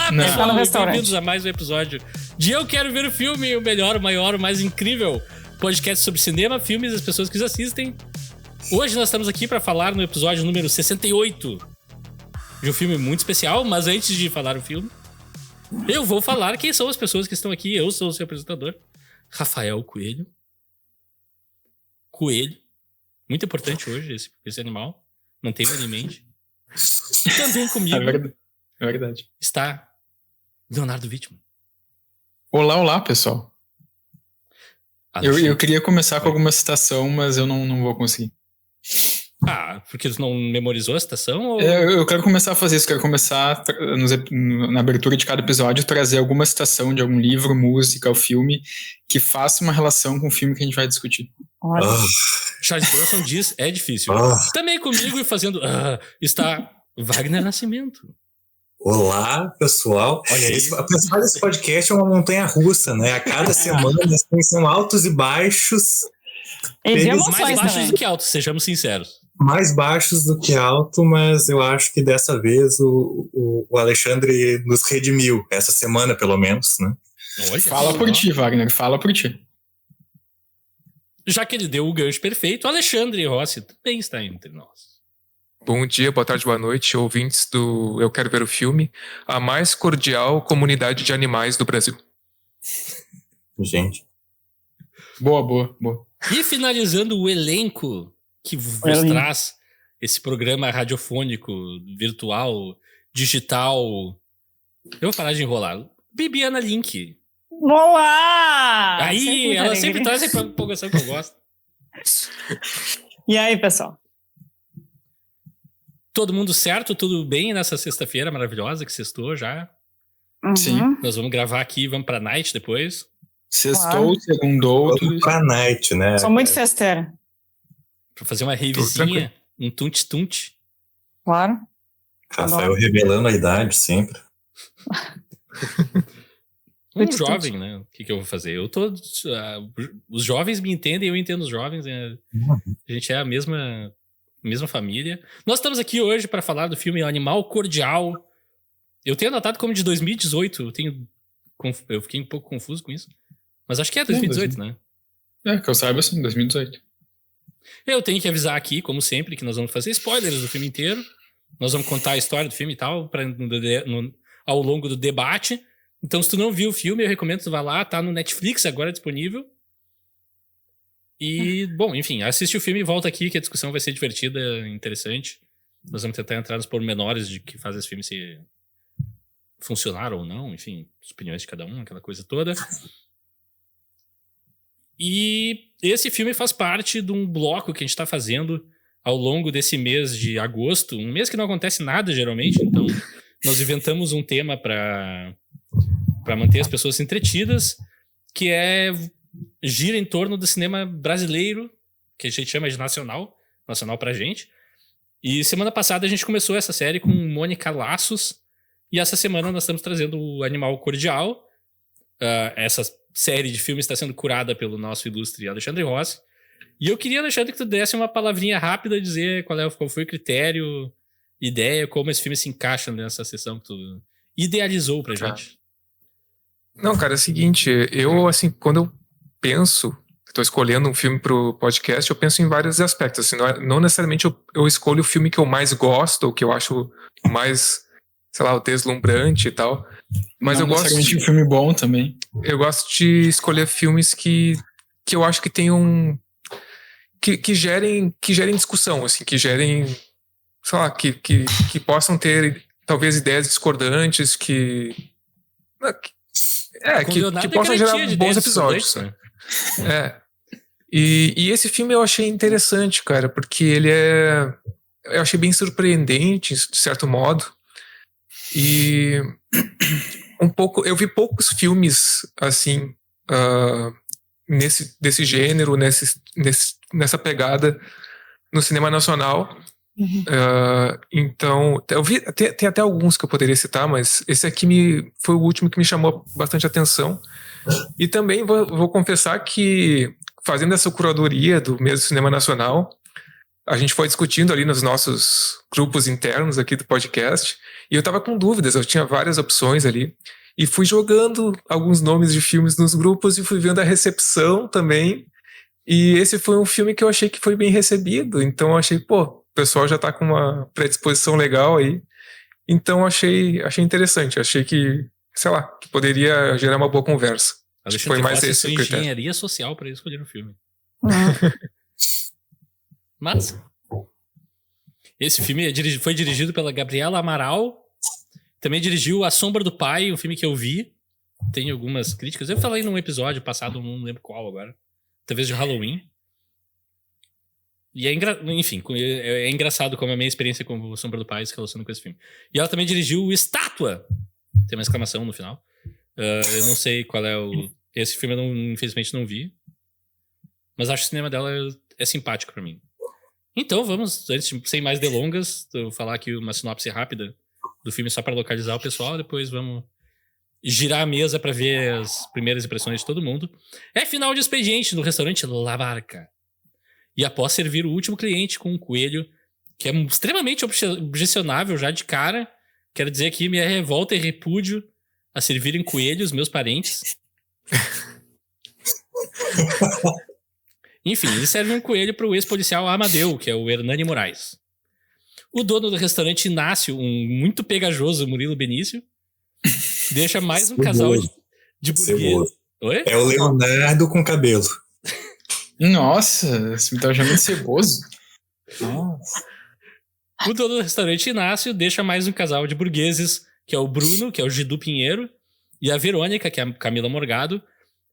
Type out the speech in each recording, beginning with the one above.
Tá no restaurante. Bem-vindos a mais um episódio de Eu Quero Ver o Filme, o melhor, o maior, o mais incrível podcast sobre cinema, filmes e as pessoas que os assistem. Hoje nós estamos aqui para falar no episódio número 68 de um filme muito especial, mas antes de falar o filme, eu vou falar quem são as pessoas que estão aqui. Eu sou o seu apresentador, Rafael Coelho. Coelho. Muito importante hoje esse animal. Mantenha-o em mente. E também comigo É verdade. está Leonardo Wittmann. Olá, pessoal. Eu queria começar com alguma citação, mas eu não vou conseguir. Ah, porque tu não memorizou a citação? Ou... Eu quero começar a fazer isso. Quero começar, na abertura de cada episódio, trazer alguma citação de algum livro, música ou filme que faça uma relação com o filme que a gente vai discutir. Charles Bronson diz, é difícil. Também comigo e fazendo... está Wagner Nascimento. Olá, pessoal. Olha aí. Apesar desse podcast é uma montanha-russa, né? A cada semana são altos e baixos. E de emoções Mais baixos também. do que altos, sejamos sinceros. Mais baixos do que alto, mas eu acho que dessa vez o Alexandre nos redimiu. Essa semana, pelo menos, né? Olha Fala só. por ti, Wagner. Fala por ti. Já que ele deu o gancho perfeito, Alexandre Rossi também está entre nós. Bom dia, boa tarde, boa noite, ouvintes do Eu Quero Ver o Filme, a mais cordial comunidade de animais do Brasil. Gente. Boa. E finalizando o elenco que vos traz esse programa radiofônico, virtual, digital. Eu vou parar de enrolar. Bibiana Link. Olá! Aí, ela sempre alegria. traz a empolgação que eu gosto. E aí, pessoal? Todo mundo certo? Tudo bem nessa sexta-feira maravilhosa que sextou já? Uhum. Sim. Nós vamos gravar aqui, vamos pra night depois. Sextou, segundou, tudo Vamos isso. pra night, né? Sou muito festeira. Pra fazer uma tranquilo. revisinha, um tunte-tunte. Claro. Rafael revelando a idade sempre. Um Tunte-tunte. jovem, né? O que eu vou fazer? Eu tô... os jovens me entendem, eu entendo os jovens. Né? A gente é a mesma família. Nós estamos aqui hoje para falar do filme Animal Cordial. Eu tenho anotado como de 2018. Eu fiquei um pouco confuso com isso. Mas acho que é 2018, né? Que eu saiba, sim, 2018. Eu tenho que avisar aqui, como sempre, que nós vamos fazer spoilers do filme inteiro. Nós vamos contar a história do filme e tal ao longo do debate. Então, se tu não viu o filme, eu recomendo que tu vá lá. Tá no Netflix agora disponível. E, bom, enfim, assiste o filme e volta aqui, que a discussão vai ser divertida, interessante. Nós vamos tentar entrar nos pormenores de que faz esse filme se funcionar ou não, enfim, as opiniões de cada um, aquela coisa toda. E esse filme faz parte de um bloco que a gente tá fazendo ao longo desse mês de agosto, um mês que não acontece nada, geralmente, então nós inventamos um tema para manter as pessoas entretidas, que gira em torno do cinema brasileiro, que a gente chama de nacional pra gente. E semana passada a gente começou essa série com Mônica Laços, e essa semana nós estamos trazendo o Animal Cordial. Essa série de filmes está sendo curada pelo nosso ilustre Alexandre Rossi. E eu queria, Alexandre, que tu desse uma palavrinha rápida, dizer qual foi o critério, ideia, como esse filme se encaixa nessa sessão que tu idealizou pra gente. Não, cara, é o seguinte, eu, assim, quando eu penso, estou escolhendo um filme pro podcast, eu penso em vários aspectos, assim, não necessariamente eu escolho o filme que eu mais gosto, ou que eu acho mais, sei lá, o deslumbrante e tal, mas Não eu gosto necessariamente um filme bom também. Eu gosto de escolher filmes que eu acho que tenham que gerem discussão, assim, que gerem, sei lá, que possam ter talvez ideias discordantes, que possam gerar bons episódios. Né? E esse filme eu achei interessante, cara, porque eu achei bem surpreendente, de certo modo. E eu vi poucos filmes assim desse gênero, nessa pegada no cinema nacional. Então eu vi, tem até alguns que eu poderia citar, mas esse aqui foi o último que me chamou bastante atenção. E também vou confessar que, fazendo essa curadoria do mês do cinema nacional, a gente foi discutindo ali nos nossos grupos internos aqui do podcast, e eu tava com dúvidas, eu tinha várias opções ali, e fui jogando alguns nomes de filmes nos grupos e fui vendo a recepção também, e esse foi um filme que eu achei que foi bem recebido, então eu achei, o pessoal já tá com uma predisposição legal aí, então achei interessante, achei que, sei lá, que poderia gerar uma boa conversa. Acho que foi mais esse o critério. Engenharia social para escolher um filme. Uhum. Mas esse filme foi dirigido pela Gabriela Amaral. Também dirigiu A Sombra do Pai, um filme que eu vi. Tem algumas críticas. Eu falei num episódio passado, não lembro qual agora. Talvez de Halloween. E enfim, é engraçado como a minha experiência com A Sombra do Pai se relaciona com esse filme. E ela também dirigiu Estátua. Tem uma exclamação no final. Eu não sei qual é o... Esse filme eu infelizmente não vi. Mas acho que o cinema dela é simpático pra mim. Então vamos, sem mais delongas, eu vou falar aqui uma sinopse rápida do filme só para localizar o pessoal, depois vamos girar a mesa para ver as primeiras impressões de todo mundo. É final de expediente no restaurante La Barca. E após servir o último cliente com um coelho, que é extremamente objecionável já de cara, quero dizer aqui minha revolta e repúdio a servirem coelhos, meus parentes. Enfim, ele serve um coelho para o ex-policial Amadeu, que é o Hernani Moraes. O dono do restaurante Inácio, um muito pegajoso Murilo Benício, deixa mais um casal de burgueses. Oi? É o Leonardo com cabelo. Nossa, você me tá chamando de ceboso? Nossa. O dono do restaurante Inácio deixa mais um casal de burgueses, que é o Bruno, que é o Gidu Pinheiro, e a Verônica, que é a Camila Morgado,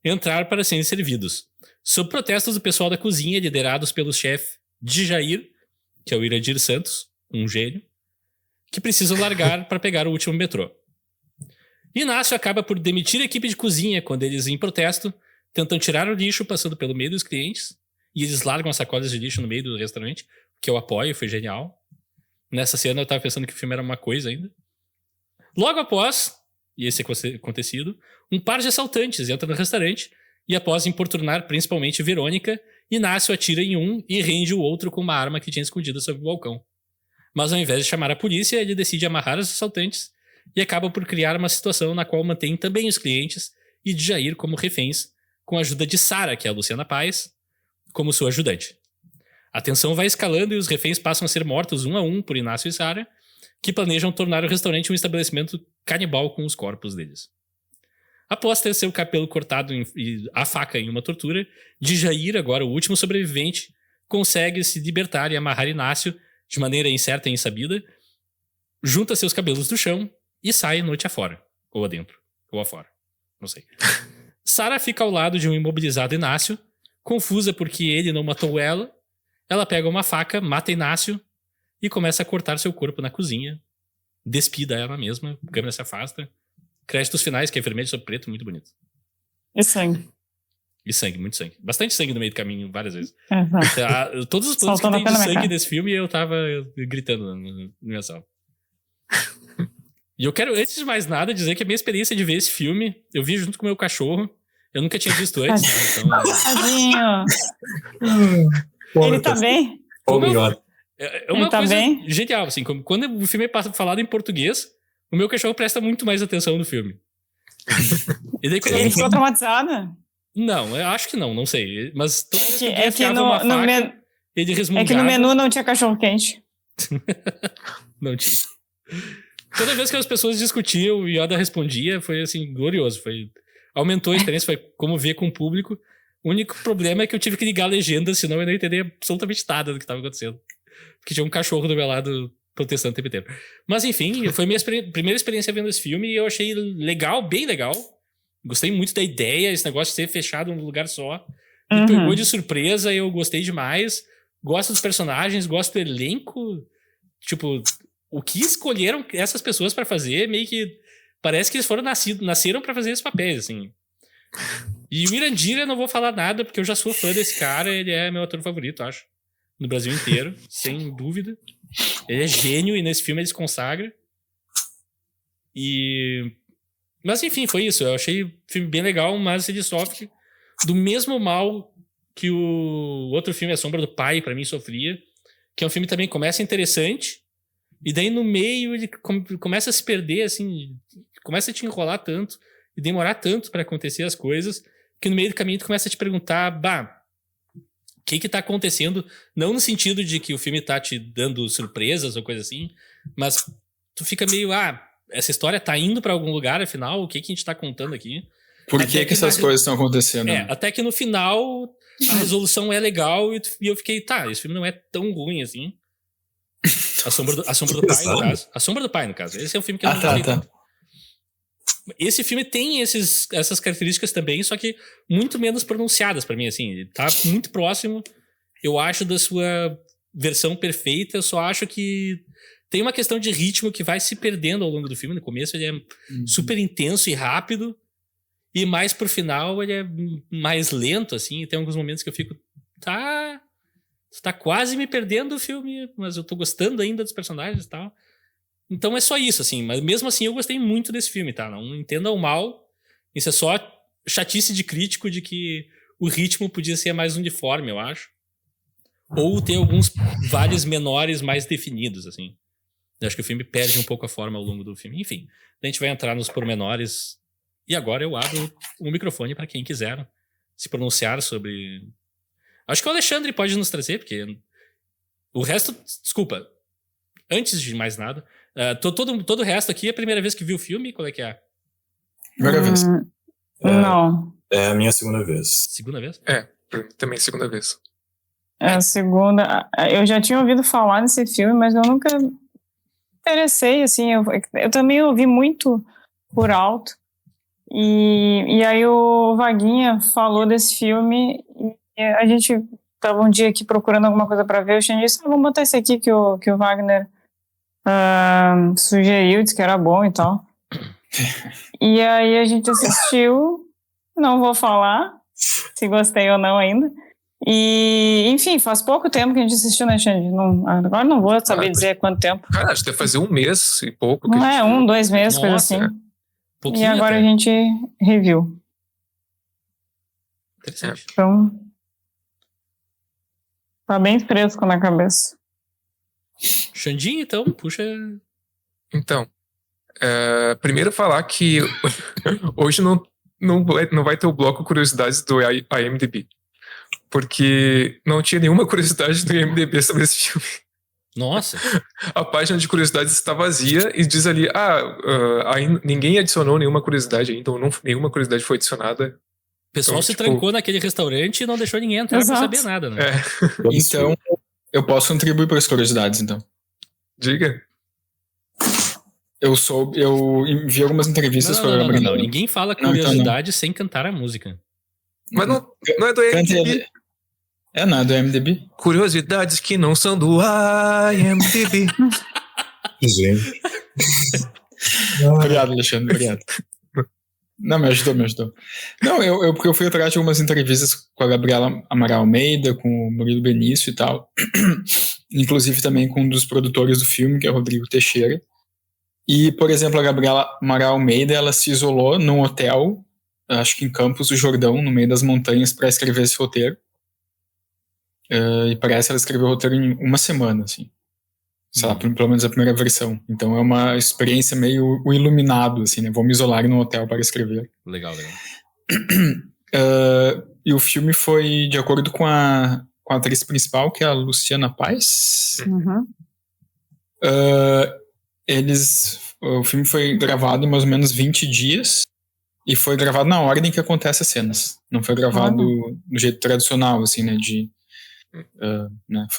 entrar para serem servidos. Sob protestos do pessoal da cozinha, liderados pelo chefe Djair, que é o Iradir Santos, um gênio, que precisam largar para pegar o último metrô. Inácio acaba por demitir a equipe de cozinha quando eles, em protesto, tentam tirar o lixo passando pelo meio dos clientes, e eles largam as sacolas de lixo no meio do restaurante, que eu apoio, foi genial. Nessa cena eu tava pensando que o filme era uma coisa ainda. Logo após, e esse acontecido, um par de assaltantes entra no restaurante e após importunar principalmente Verônica, Inácio atira em um e rende o outro com uma arma que tinha escondida sob o balcão. Mas ao invés de chamar a polícia, ele decide amarrar os assaltantes e acaba por criar uma situação na qual mantém também os clientes e Djair como reféns, com a ajuda de Sara, que é a Luciana Paes, como sua ajudante. A tensão vai escalando e os reféns passam a ser mortos um a um por Inácio e Sara, que planejam tornar o restaurante um estabelecimento canibal com os corpos deles. Após ter seu cabelo cortado a faca em uma tortura, Djair, agora o último sobrevivente, consegue se libertar e amarrar Inácio de maneira incerta e insabida, junta seus cabelos do chão e sai noite afora. Ou adentro. Ou afora. Não sei. Sara fica ao lado de um imobilizado Inácio, confusa porque ele não matou ela. Ela pega uma faca, mata Inácio e começa a cortar seu corpo na cozinha. Despida ela mesma, a câmera se afasta. Créditos finais, que é vermelho sobre preto, muito bonito. E sangue. E sangue, muito sangue. Bastante sangue no meio do caminho, várias vezes. Exato. Todos os planos que Saltando tem de pela minha sangue cara. desse filme, eu tava gritando na minha sala. E eu quero, antes de mais nada, dizer que a minha experiência de ver esse filme, eu vi junto com o meu cachorro. Eu nunca tinha visto antes. Então, Tadinho. Ele tá bem? é uma Ele tá coisa bem? genial, assim. Quando o filme é falado em português, o meu cachorro presta muito mais atenção no filme. E daí, quando Ele ficou traumatizado? Não, eu acho que não sei. Mas toda vez que alguém É que afiava uma no faca, menu... ele É resmungava. que no menu não tinha cachorro quente. Não tinha. Toda vez que as pessoas discutiam, o Yoda respondia, foi assim, glorioso. Aumentou a experiência, foi como ver com o público. O único problema é que eu tive que ligar a legenda, senão eu não entendia absolutamente nada do que estava acontecendo. Porque tinha um cachorro do meu lado protestando o tempo inteiro. Mas enfim, foi minha primeira experiência vendo esse filme e eu achei legal, bem legal. Gostei muito da ideia, esse negócio de ser fechado num lugar só. Me pegou de surpresa, eu gostei demais. Gosto dos personagens, gosto do elenco. Tipo, o que escolheram essas pessoas pra fazer, meio que parece que eles nasceram pra fazer esses papéis, assim. E o Irandir, eu não vou falar nada, porque eu já sou fã desse cara, ele é meu ator favorito, acho. No Brasil inteiro, sem dúvida. Ele é gênio e nesse filme ele se consagra. Mas enfim, foi isso. Eu achei o filme bem legal, mas ele sofre do mesmo mal que o outro filme, A Sombra do Pai, pra mim sofria, que é um filme também que começa interessante, e daí no meio ele começa a se perder, assim, começa a te enrolar tanto e demorar tanto pra acontecer as coisas, que no meio do caminho tu começa a te perguntar, o que tá acontecendo? Não no sentido de que o filme tá te dando surpresas ou coisa assim, mas tu fica meio, essa história tá indo pra algum lugar, afinal, o que a gente tá contando aqui? Por que essas coisas estão acontecendo? Até que no final a resolução é legal e eu fiquei, esse filme não é tão ruim assim. A Sombra do Pai, no caso. A Sombra do Pai, no caso. Esse é um filme que eu não gostei tanto. Esse filme tem essas características também, só que muito menos pronunciadas pra mim, assim. Ele tá muito próximo, eu acho, da sua versão perfeita. Eu só acho que tem uma questão de ritmo que vai se perdendo ao longo do filme. No começo ele é super intenso e rápido, e mais pro final ele é mais lento, assim. E tem alguns momentos que eu fico, tá quase me perdendo o filme, mas eu tô gostando ainda dos personagens e tal. Então é só isso, assim. Mas mesmo assim eu gostei muito desse filme, tá? Não entendam mal. Isso é só chatice de crítico de que o ritmo podia ser mais uniforme, eu acho. Ou ter alguns vales menores mais definidos, assim. Eu acho que o filme perde um pouco a forma ao longo do filme. Enfim, a gente vai entrar nos pormenores. E agora eu abro o microfone para quem quiser se pronunciar sobre... Acho que o Alexandre pode nos trazer, porque o resto... Desculpa. Antes de mais nada, todo o resto aqui é a primeira vez que viu o filme? Qual é que é? Primeira vez. Não. É a minha segunda vez. Segunda vez? Também segunda vez. É a segunda. Eu já tinha ouvido falar nesse filme, mas eu nunca me interessei, assim. Eu também ouvi muito por alto. E aí o Vaguinha falou desse filme e a gente tava um dia aqui procurando alguma coisa pra ver. O Xande disse, vamos botar esse aqui que o Wagner sugeriu, disse que era bom e tal. E aí a gente assistiu, não vou falar se gostei ou não ainda. E, enfim, faz pouco tempo que a gente assistiu, né, Xande? Agora não vou saber dizer quanto tempo. Cara, acho que deve fazer 1 mês e pouco. Não é, 1, 2 meses, coisa assim. E agora até. a gente reviu. Interessante. Então, tá bem fresco na cabeça. Xandinho, então, puxa... Então, primeiro falar que hoje não vai ter o bloco Curiosidades do IMDb. Porque não tinha nenhuma curiosidade do IMDb sobre esse filme. Nossa. A página de curiosidades está vazia e diz ali, ninguém adicionou nenhuma curiosidade ainda, então nenhuma curiosidade foi adicionada. O pessoal se trancou naquele restaurante e não deixou ninguém entrar pra saber nada, né? Então, eu posso contribuir para as curiosidades, então. Diga. Eu vi algumas entrevistas com a Gabriela. Não, ninguém fala curiosidade sem cantar a música. Mas não é do IMDb. Não é do IMDb. Curiosidades que não são do IMDb. Gente. Obrigado, Alexandre, obrigado. Não, me ajudou. Não, porque eu fui atrás de algumas entrevistas com a Gabriela Amaral Almeida, com o Murilo Benício e tal. Inclusive também com um dos produtores do filme, que é o Rodrigo Teixeira. E, por exemplo, a Gabriela Amaral Almeida, ela se isolou num hotel, acho que em Campos do Jordão, no meio das montanhas, para escrever esse roteiro. E parece que ela escreveu o roteiro em 1 semana, assim. Sei lá, pelo menos a primeira versão. Então é uma experiência meio o iluminado, assim, né? Vou me isolar no hotel para escrever. Legal. E o filme foi de acordo com a atriz principal, que é a Luciana Paz. Uhum. O filme foi gravado em mais ou menos 20 dias e foi gravado na ordem que acontece as cenas. Não foi gravado do jeito tradicional, assim, né? De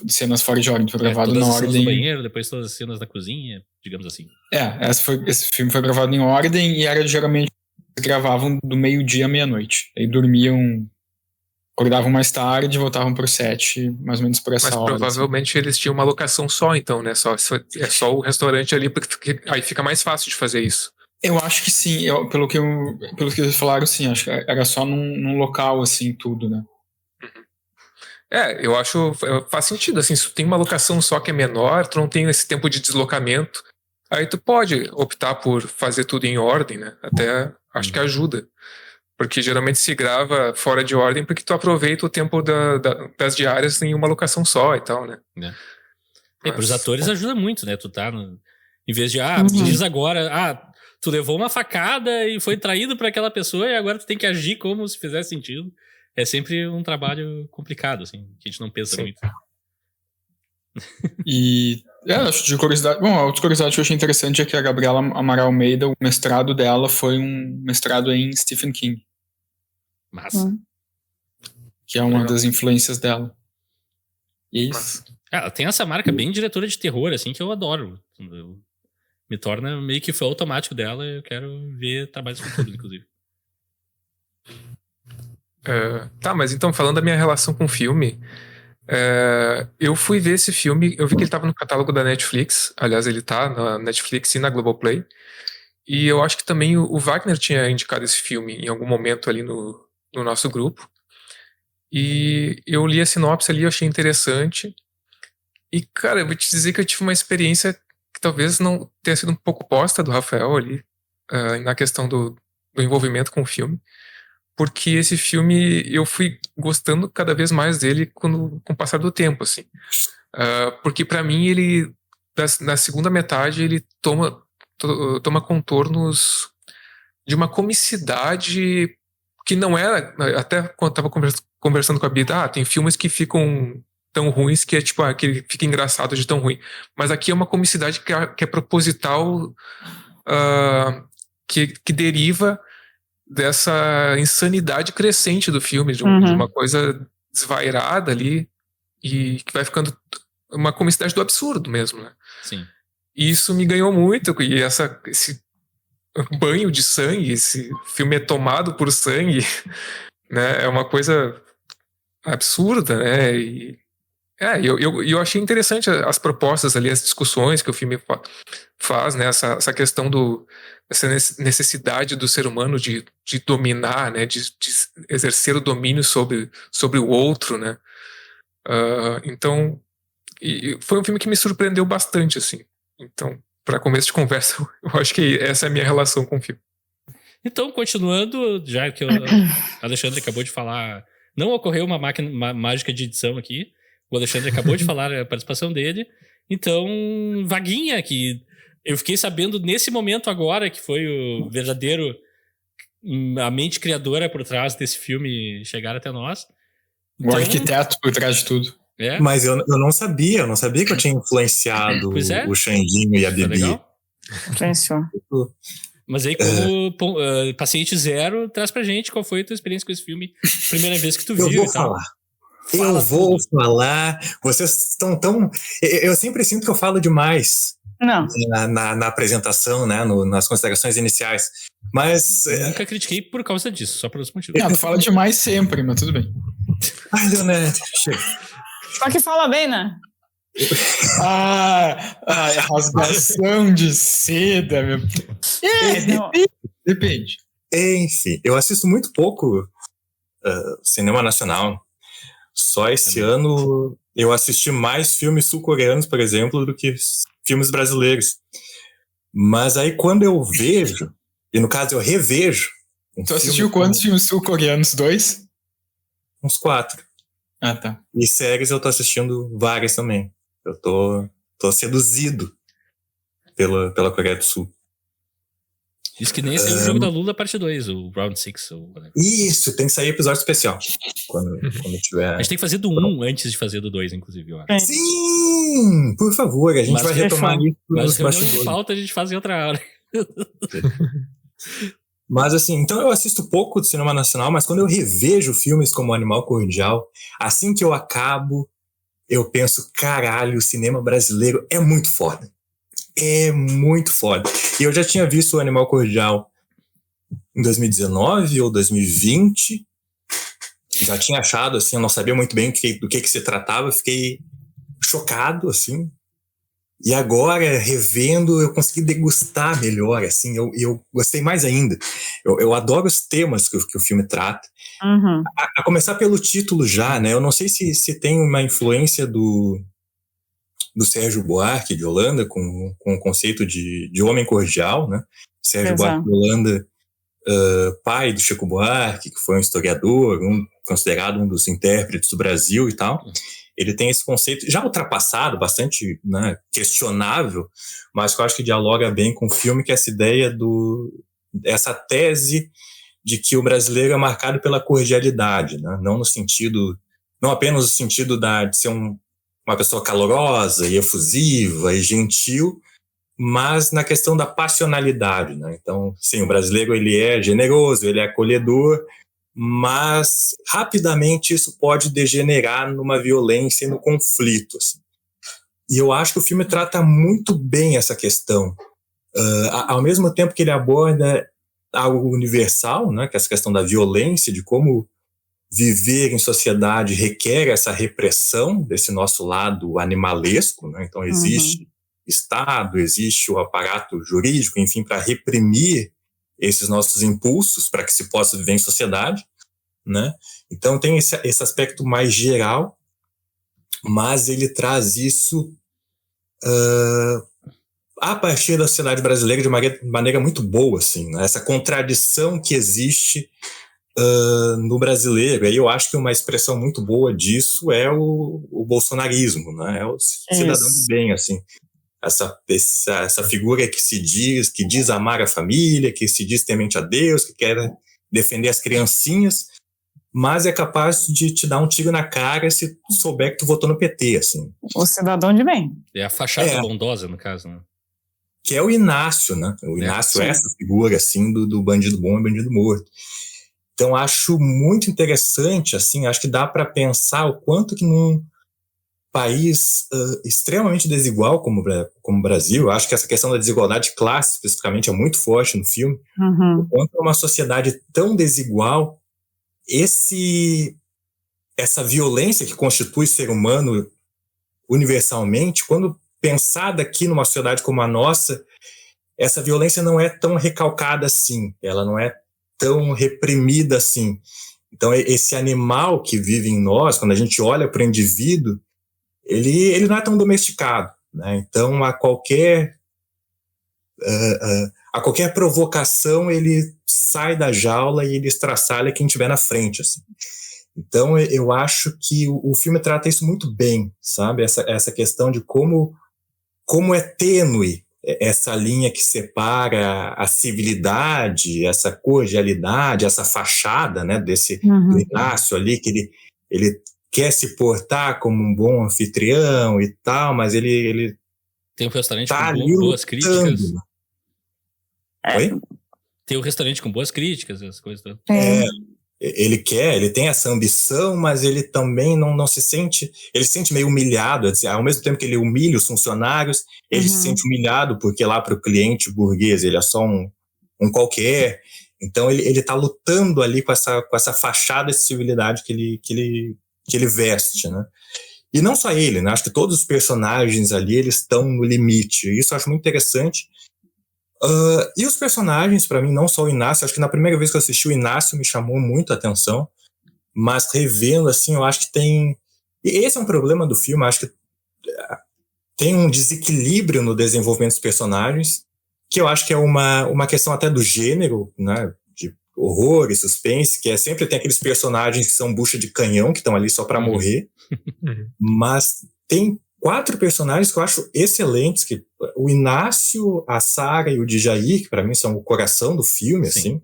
cenas fora de ordem. Foi gravado todas na as cenas ordem do banheiro, depois todas as cenas da cozinha, digamos assim. Esse filme foi gravado em ordem e era geralmente gravavam do meio-dia à meia-noite. Aí dormiam, acordavam mais tarde e voltavam pro set, mais ou menos por essa hora. Mas provavelmente eles tinham uma locação só, então, né? É só o restaurante ali, porque aí fica mais fácil de fazer isso. Eu acho que sim, pelo que eles falaram, sim, acho que era só num local, assim, tudo, né? Eu acho, faz sentido, assim, se tu tem uma locação só que é menor, tu não tem esse tempo de deslocamento, aí tu pode optar por fazer tudo em ordem, né? Até acho que ajuda. Porque geralmente se grava fora de ordem porque tu aproveita o tempo das diárias em uma locação só e tal, né? Pros atores ajuda muito, né? Tu tá em vez de, Uhum. diz agora, tu levou uma facada e foi traído pra aquela pessoa e agora tu tem que agir como se fizesse sentido. É sempre um trabalho complicado, assim, que a gente não pensa Sim. muito. E acho de curiosidade. Bom, a outra curiosidade que eu achei interessante é que a Gabriela Amaral Almeida, o mestrado dela foi um mestrado em Stephen King, Massa. que é uma Legal. das influências dela. E é isso. Mas, Ela tem essa marca bem diretora de terror, assim, que eu adoro. Me torna meio que fã automático dela. Eu quero ver trabalhos futuros, inclusive. tá, mas então, falando da minha relação com o filme, eu fui ver esse filme, eu vi que ele estava no catálogo da Netflix, aliás, ele tá na Netflix e na Globoplay, e eu acho que também o Wagner tinha indicado esse filme em algum momento ali no nosso grupo, e eu li a sinopse ali, eu achei interessante, e cara, eu vou te dizer que eu tive uma experiência que talvez não tenha sido um pouco oposta do Rafael ali, na questão do envolvimento com o filme, porque esse filme eu fui gostando cada vez mais dele com o passar do tempo, assim. Porque pra mim ele, na segunda metade, ele toma contornos de uma comicidade que não era, até quando eu tava conversando com a Bida, tem filmes que ficam tão ruins que é tipo, que fica engraçado de tão ruim. Mas aqui é uma comicidade que é proposital, que deriva dessa insanidade crescente do filme, de uma coisa desvairada ali, e que vai ficando uma comicidade do absurdo mesmo, né? Sim. E isso me ganhou muito, e esse banho de sangue, esse filme é tomado por sangue, né? É uma coisa absurda, né? E eu achei interessante as propostas ali, as discussões que o filme faz, né? Essa questão essa necessidade do ser humano de dominar, né? De exercer o domínio sobre o outro, né? Então, foi um filme que me surpreendeu bastante, assim. Então, para começo de conversa, eu acho que essa é a minha relação com o filme. Então, continuando, já que o Alexandre acabou de falar, não ocorreu uma mágica de edição aqui. O Alexandre acabou de falar a participação dele. Então, Vaguinha, que eu fiquei sabendo nesse momento agora, que foi o verdadeiro, a mente criadora por trás desse filme chegar até nós. O arquiteto por trás de tudo. Mas eu não sabia que eu tinha influenciado o Xandinho e a Bibi. Influenciou. Mas aí, como paciente zero, traz pra gente qual foi a tua experiência com esse filme, primeira vez que tu viu e tal. Eu vou falar. Vocês estão tão... Eu sempre sinto que eu falo demais. Não. Na apresentação, né? Nas considerações iniciais. Mas... Nunca critiquei por causa disso, só por outros motivos. Tu fala demais sempre, mas tudo bem. Ai, Leonete, chega. Só que fala bem, né? Rasgação de seda, meu. Depende. Enfim, eu assisto muito pouco cinema nacional. Só esse ano eu assisti mais filmes sul-coreanos, por exemplo, do que filmes brasileiros. Mas aí quando eu vejo, e no caso eu revejo... Tu assistiu quantos filmes sul-coreanos? 2? Uns 4. Ah, tá. E séries eu tô assistindo várias também. Eu tô seduzido pela Coreia do Sul. Diz que nem esse é o jogo da Lula parte 2, o Round 6. Isso, tem que sair episódio especial. Quando tiver... A gente tem que fazer do 1 antes de fazer do 2, inclusive, eu acho. Sim! Por favor, a gente vai retomar isso nos bastidores. Mas falta a gente fazer outra hora. Mas assim, então eu assisto pouco de cinema nacional, mas quando eu revejo filmes como Animal Cordial, assim que eu acabo, eu penso, caralho, o cinema brasileiro é muito foda. É muito foda. E eu já tinha visto o Animal Cordial em 2019 ou 2020. Já tinha achado, assim, eu não sabia muito bem do que se tratava. Eu fiquei chocado, assim. E agora, revendo, eu consegui degustar melhor, assim. Eu gostei mais ainda. Eu adoro os temas que o filme trata. Uhum. A começar pelo título já, né? Eu não sei se tem uma influência do Sérgio Buarque de Holanda com o conceito de homem cordial, né? Sérgio Buarque de Holanda, pai do Chico Buarque, que foi um historiador, considerado um dos intérpretes do Brasil e tal. ele tem esse conceito já ultrapassado, bastante, né, questionável, mas que eu acho que dialoga bem com o filme, que é essa ideia essa tese de que o brasileiro é marcado pela cordialidade, né? Não apenas no sentido de ser uma pessoa calorosa e efusiva e gentil, mas na questão da passionalidade, né? Então, sim, o brasileiro ele é generoso, ele é acolhedor, mas rapidamente isso pode degenerar numa violência e no conflito, assim. E eu acho que o filme trata muito bem essa questão. Ao mesmo tempo que ele aborda algo universal, né, que é essa questão da violência, de como viver em sociedade requer essa repressão desse nosso lado animalesco, né? Então existe Estado, existe o aparato jurídico, enfim, para reprimir esses nossos impulsos para que se possa viver em sociedade, né? Então tem esse aspecto mais geral, mas ele traz isso a partir da sociedade brasileira de maneira muito boa, assim, né? Essa contradição que existe no brasileiro. Aí eu acho que uma expressão muito boa disso é o bolsonarismo, né? É o cidadão do bem, assim. Essa figura que diz amar a família, que se diz temente a Deus, que quer defender as criancinhas, mas é capaz de te dar um tiro na cara se tu souber que tu votou no PT, assim. O cidadão de bem. É a fachada bondosa, no caso, né? Que é o Inácio, né? O Inácio é essa figura, assim, do bandido bom e bandido morto. Então, acho muito interessante, assim, acho que dá para pensar o quanto que num país extremamente desigual como o Brasil, acho que essa questão da desigualdade de classe, especificamente, é muito forte no filme, o quanto uma sociedade tão desigual, essa violência que constitui o ser humano universalmente, quando pensada aqui numa sociedade como a nossa, essa violência não é tão recalcada assim, ela não é tão reprimida assim. Então, esse animal que vive em nós, quando a gente olha para o indivíduo, ele não é tão domesticado, né? Então, a qualquer provocação, ele sai da jaula e ele estraçalha quem estiver na frente, assim. Então, eu acho que o filme trata isso muito bem, sabe? Essa questão de como é tênue essa linha que separa a civilidade, essa cordialidade, essa fachada, né, desse do Inácio ali, que ele quer se portar como um bom anfitrião e tal, mas ele tem um restaurante tá com boas críticas. Oi? Tem um restaurante com boas críticas, essas coisas todas. Ele tem essa ambição, mas ele também não se sente, ele se sente meio humilhado, ao mesmo tempo que ele humilha os funcionários, ele se sente humilhado porque lá para o cliente burguês ele é só um qualquer, então ele está lutando ali com essa fachada de civilidade que ele veste, né? E não só ele, né? Acho que todos os personagens ali, eles estão no limite, isso eu acho muito interessante. E os personagens, para mim, não só o Inácio, acho que na primeira vez que eu assisti o Inácio me chamou muito a atenção, mas revendo, assim, eu acho que tem... E esse é um problema do filme, acho que tem um desequilíbrio no desenvolvimento dos personagens, que eu acho que é uma questão até do gênero, né, de horror e suspense, que sempre tem aqueles personagens que são bucha de canhão, que estão ali só para morrer, mas tem 4 personagens que eu acho excelentes, que o Inácio, a Sara e o Djair, que para mim são o coração do filme, assim.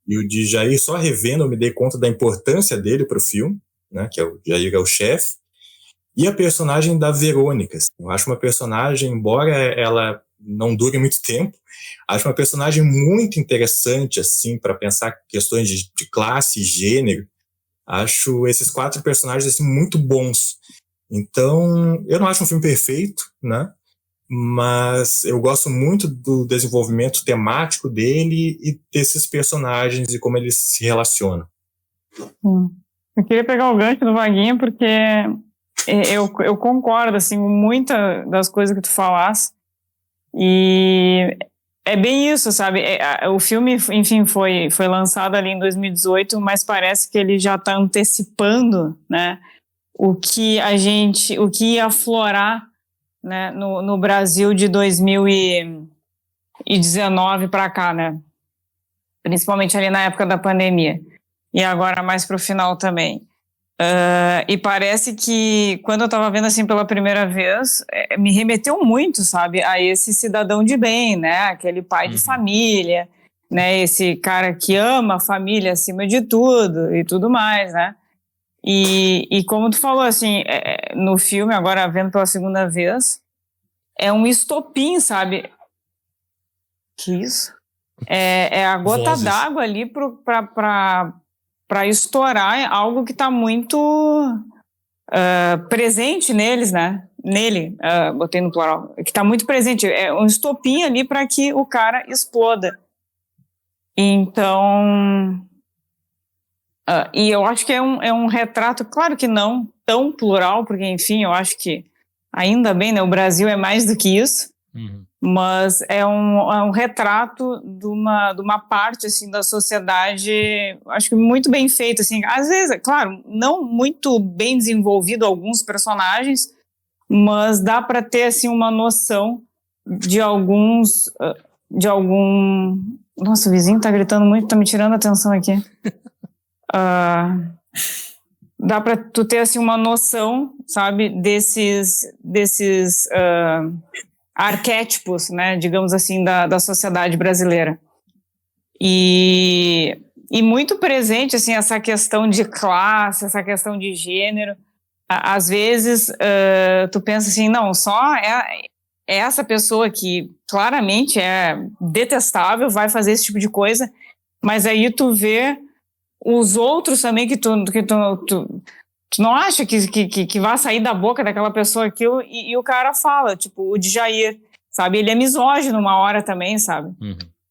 E o Djair, só revendo, eu me dei conta da importância dele pro filme, né, que o Djair é o chefe. E a personagem da Verônica, assim, eu acho uma personagem, embora ela não dure muito tempo, acho uma personagem muito interessante, assim, para pensar questões de classe e gênero. Acho esses 4 personagens, assim, muito bons. Então, eu não acho um filme perfeito, né? Mas eu gosto muito do desenvolvimento temático dele e desses personagens e como eles se relacionam. Eu queria pegar o gancho do Vaguinho, porque eu concordo, assim, com muitas das coisas que tu falaste. E é bem isso, sabe? O filme, enfim, foi lançado ali em 2018, mas parece que ele já está antecipando, né? O que ia aflorar, né, no Brasil de 2019 para cá, né? Principalmente ali na época da pandemia. E agora mais para o final também. E parece que, quando eu tava vendo assim pela primeira vez, me remeteu muito, sabe, a esse cidadão de bem, né, aquele pai de família, né, esse cara que ama a família acima de tudo e tudo mais, né. E como tu falou, assim, no filme, agora vendo pela segunda vez, é um estopim, sabe? Que isso? É a gota d'água ali para estourar algo que está muito presente neles, né? Nele, botei no plural, que está muito presente. É um estopim ali para que o cara exploda. Então... e eu acho que é um retrato, claro que não tão plural, porque, enfim, eu acho que, ainda bem, né, o Brasil é mais do que isso, mas é um retrato de uma parte, assim, da sociedade, acho que muito bem feito, assim, às vezes, claro, não muito bem desenvolvido alguns personagens, mas dá para ter, assim, uma noção de algum... Nossa, o vizinho tá gritando muito, tá me tirando a atenção aqui. Dá para tu ter assim uma noção, sabe, desses arquétipos, né, digamos assim, da sociedade brasileira. E muito presente, assim, essa questão de classe, essa questão de gênero. Às vezes, tu pensa assim, não, só é essa pessoa que claramente é detestável, vai fazer esse tipo de coisa, mas aí tu vê os outros também que tu não acha que vai sair da boca daquela pessoa aquilo, e o cara fala, tipo, o Djair, sabe, ele é misógino uma hora também, sabe,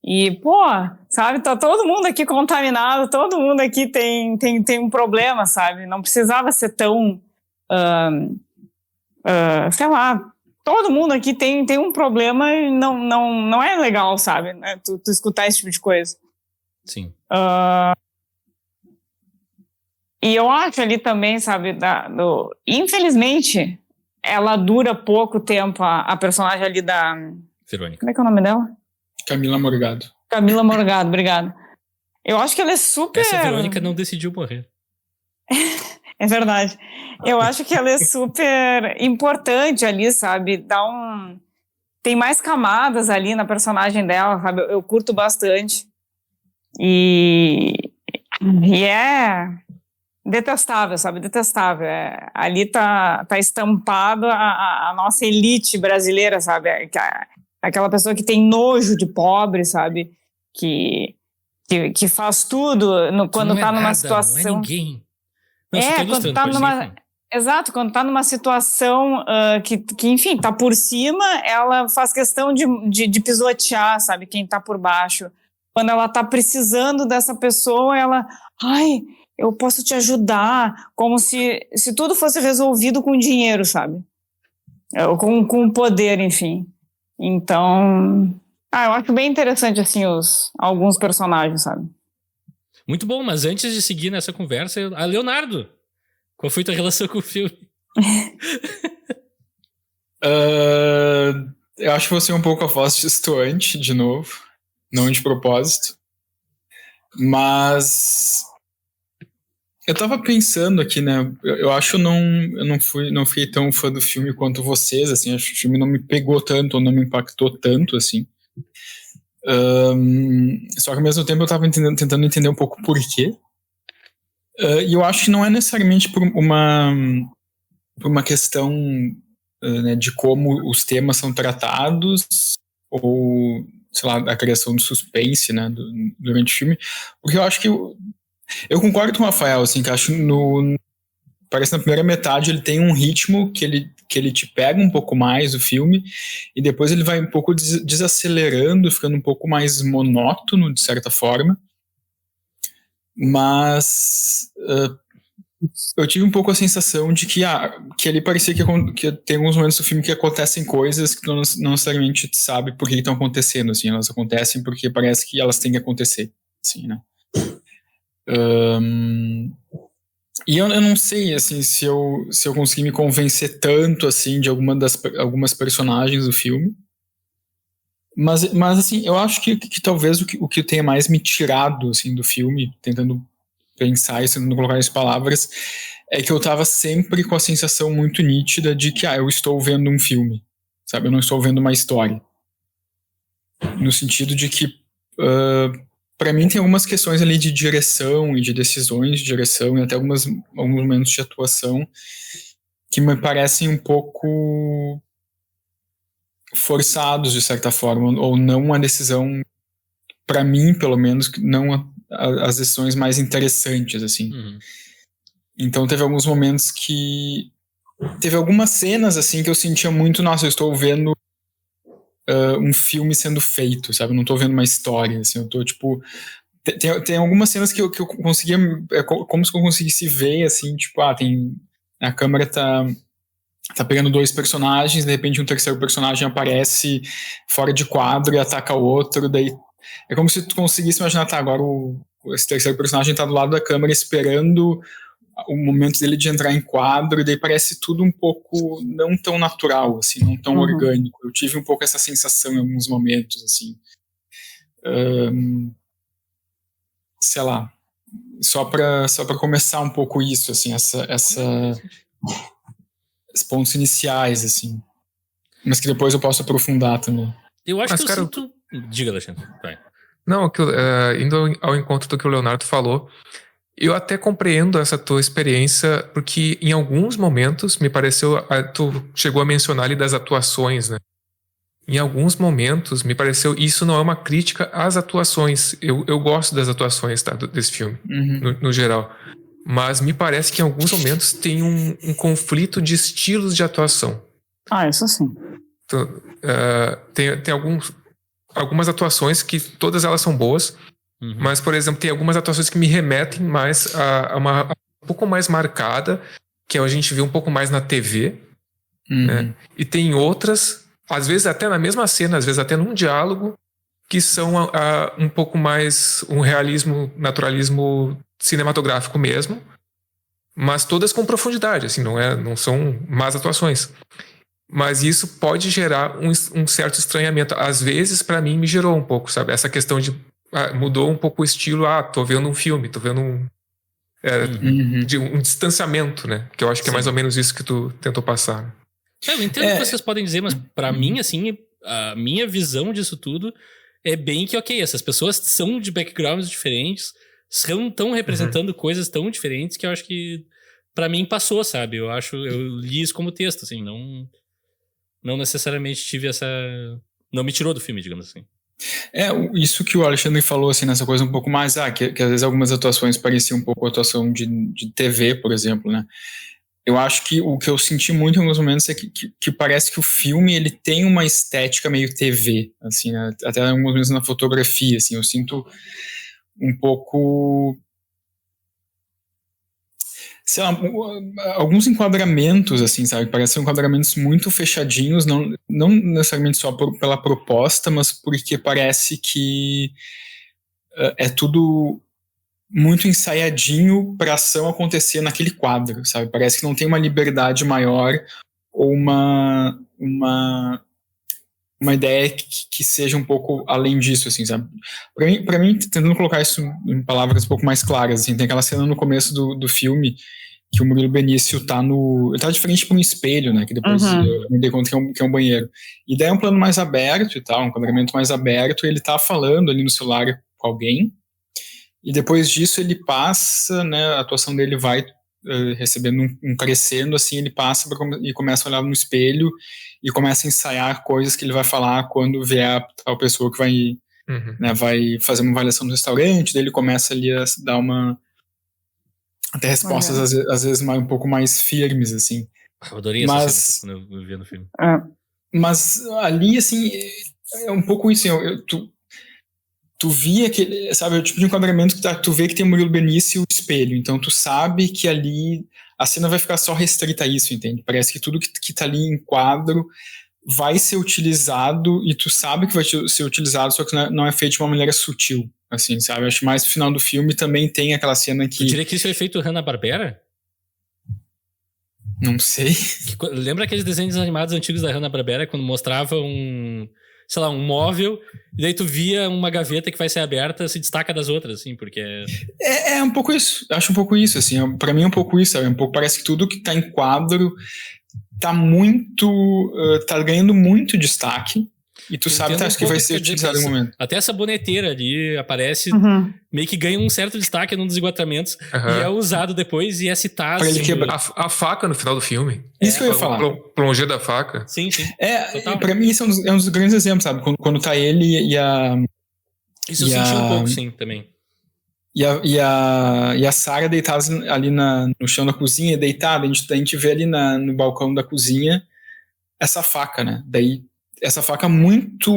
e, pô, sabe, tá todo mundo aqui contaminado, todo mundo aqui tem um problema, sabe, não precisava ser tão, sei lá, todo mundo aqui tem um problema e não é legal, sabe, né, tu escutar esse tipo de coisa. Sim. E eu acho ali também, sabe, infelizmente, ela dura pouco tempo, a personagem ali da... Verônica. Como é que é o nome dela? Camila Morgado. Camila Morgado, obrigada. Eu acho que ela é super... Essa Verônica não decidiu morrer. É verdade. Eu acho que ela é super importante ali, sabe, tem mais camadas ali na personagem dela, sabe, eu curto bastante. E é... detestável, sabe, detestável. Ali tá estampado a nossa elite brasileira, sabe, aquela pessoa que tem nojo de pobre, sabe, que faz tudo quando tá numa situação... Não é ninguém. Quando tá numa... Exato, quando tá numa situação que, enfim, tá por cima, ela faz questão de pisotear, sabe, quem tá por baixo. Quando ela tá precisando dessa pessoa, ela... Ai, eu posso te ajudar, como se tudo fosse resolvido com dinheiro, sabe? Com poder, enfim. Então, eu acho bem interessante, assim, alguns personagens, sabe? Muito bom, mas antes de seguir nessa conversa, a Leonardo, qual foi tua relação com o filme? Eu acho que vou ser um pouco a voz distoante, de novo, não de propósito, mas... Eu tava pensando aqui, né, eu acho que eu não fiquei tão fã do filme quanto vocês, assim, acho que o filme não me pegou tanto, ou não me impactou tanto, assim. Só que ao mesmo tempo eu tava tentando entender um pouco por quê. E eu acho que não é necessariamente por uma questão né, de como os temas são tratados, ou, sei lá, a criação de suspense, né, durante o filme, porque eu acho que eu concordo com o Rafael, assim, que acho parece que na primeira metade ele tem um ritmo que ele te pega um pouco mais o filme, e depois ele vai um pouco desacelerando, ficando um pouco mais monótono, de certa forma. Mas eu tive um pouco a sensação de que ali parecia que tem alguns momentos do filme que acontecem coisas que não necessariamente sabe por que estão acontecendo, assim, elas acontecem porque parece que elas têm que acontecer, assim, né? E eu não sei, assim, se eu consegui me convencer tanto, assim, de algumas personagens do filme, mas assim, eu acho que talvez o que tenha mais me tirado, assim, do filme, tentando pensar e tentando colocar em palavras, é que eu tava sempre com a sensação muito nítida de que, eu estou vendo um filme, sabe? Eu não estou vendo uma história. No sentido de que, para mim, tem algumas questões ali de direção e de decisões de direção e até alguns momentos de atuação que me parecem um pouco forçados, de certa forma, ou não uma decisão, para mim, pelo menos, não as decisões mais interessantes, assim. Então teve alguns momentos que... Teve algumas cenas, assim, que eu sentia muito, nossa, eu estou vendo um filme sendo feito, sabe? Eu não estou vendo uma história, assim, eu tô, tipo... Tem algumas cenas que eu conseguia... É como se eu conseguisse ver, assim, tipo, a câmera tá pegando 2 personagens, de repente um terceiro personagem aparece fora de quadro e ataca o outro, daí é como se tu conseguisse imaginar, agora esse terceiro personagem tá do lado da câmera esperando o momento dele de entrar em quadro, e daí parece tudo um pouco não tão natural, assim, não tão orgânico. Eu tive um pouco essa sensação em alguns momentos, assim. Sei lá, só pra começar um pouco isso, assim, esses pontos iniciais, assim. Mas que depois eu posso aprofundar também. Eu acho Mas, que cara, eu sinto... Diga, Alexandre. Vai. Não, indo ao encontro do que o Leonardo falou, eu até compreendo essa tua experiência, porque em alguns momentos me pareceu, tu chegou a mencionar ali das atuações, né? Em alguns momentos me pareceu, isso não é uma crítica às atuações, eu gosto das atuações, tá, desse filme, no geral, mas me parece que em alguns momentos tem um conflito de estilos de atuação. Isso sim. Então, tem algumas atuações que todas elas são boas, mas, por exemplo, tem algumas atuações que me remetem mais a uma um pouco mais marcada, que a gente vê um pouco mais na TV, né? E tem outras, às vezes até na mesma cena, às vezes até num diálogo, que são um pouco mais um realismo, naturalismo cinematográfico mesmo, mas todas com profundidade, assim, não são más atuações. Mas isso pode gerar um certo estranhamento. Às vezes, para mim, me gerou um pouco, sabe? Essa questão de... mudou um pouco o estilo. Tô vendo um filme, tô vendo de um distanciamento, né? Que eu acho que é mais ou menos isso que tu tentou passar. Eu entendo o que vocês podem dizer, mas pra mim, assim, a minha visão disso tudo é bem que, ok, essas pessoas são de backgrounds diferentes, estão representando coisas tão diferentes que eu acho que pra mim passou, sabe? Eu li isso como texto, assim, não necessariamente tive essa... Não me tirou do filme, digamos assim. Isso que o Alexandre falou, assim, nessa coisa um pouco mais, que às vezes algumas atuações pareciam um pouco a atuação de TV, por exemplo, né? Eu acho que o que eu senti muito em alguns momentos é que parece que o filme, ele tem uma estética meio TV, assim, né? Até em alguns momentos na fotografia, assim, eu sinto um pouco... sei lá, alguns enquadramentos, assim, sabe? Parecem enquadramentos muito fechadinhos, não necessariamente só pela proposta, mas porque parece que é tudo muito ensaiadinho para a ação acontecer naquele quadro, sabe? Parece que não tem uma liberdade maior ou uma ideia que seja um pouco além disso, assim, sabe? Pra mim, tentando colocar isso em palavras um pouco mais claras, assim, tem aquela cena no começo do filme que o Murilo Benício ele tá de frente para um espelho, né, que depois eu me dei conta que é um banheiro. E daí é um plano mais aberto e tal, um enquadramento mais aberto, e ele tá falando ali no celular com alguém, e depois disso ele passa, né, a atuação dele vai recebendo um crescendo, assim, ele passa e começa a olhar no espelho e começa a ensaiar coisas que ele vai falar quando vier a tal pessoa que vai, né, vai fazer uma avaliação no restaurante, daí ele começa ali a dar até respostas às vezes um pouco mais firmes, assim. Eu adorei essa cena quando eu vi no filme. Mas ali, assim, é um pouco isso, assim, tu via aquele, sabe, o tipo de enquadramento que tu vê que tem o Murilo Benício e o espelho, então tu sabe que ali a cena vai ficar só restrita a isso, entende? Parece que tudo que tá ali em quadro vai ser utilizado e tu sabe que vai ser utilizado, só que não é feito de uma maneira sutil, assim, sabe? Acho que mais no final do filme também tem aquela cena que... Eu diria que isso foi feito Hanna-Barbera? Não sei. Lembra aqueles desenhos animados antigos da Hanna-Barbera, quando mostravam sei lá, um móvel, e daí tu via uma gaveta que vai ser aberta, se destaca das outras, assim, porque... É um pouco isso, acho um pouco isso, assim, pra mim é um pouco isso, sabe? Um pouco, parece que tudo que tá em quadro tá ganhando muito destaque, e tu sabe, acho que vai ser utilizado em um momento. Até essa boneteira ali aparece, meio que ganha um certo destaque num dos esgotamentos, e é usado depois e é citado. Pra ele quebrar. A faca no final do filme. Isso que eu ia falar. O plongé da faca. Sim. Pra mim isso é um dos grandes exemplos, sabe? Quando tá ele e a... Isso eu senti um pouco, sim, também. E a Sarah deitada ali no chão da cozinha, deitada, a gente vê ali no balcão da cozinha essa faca, né? Daí, essa faca muito,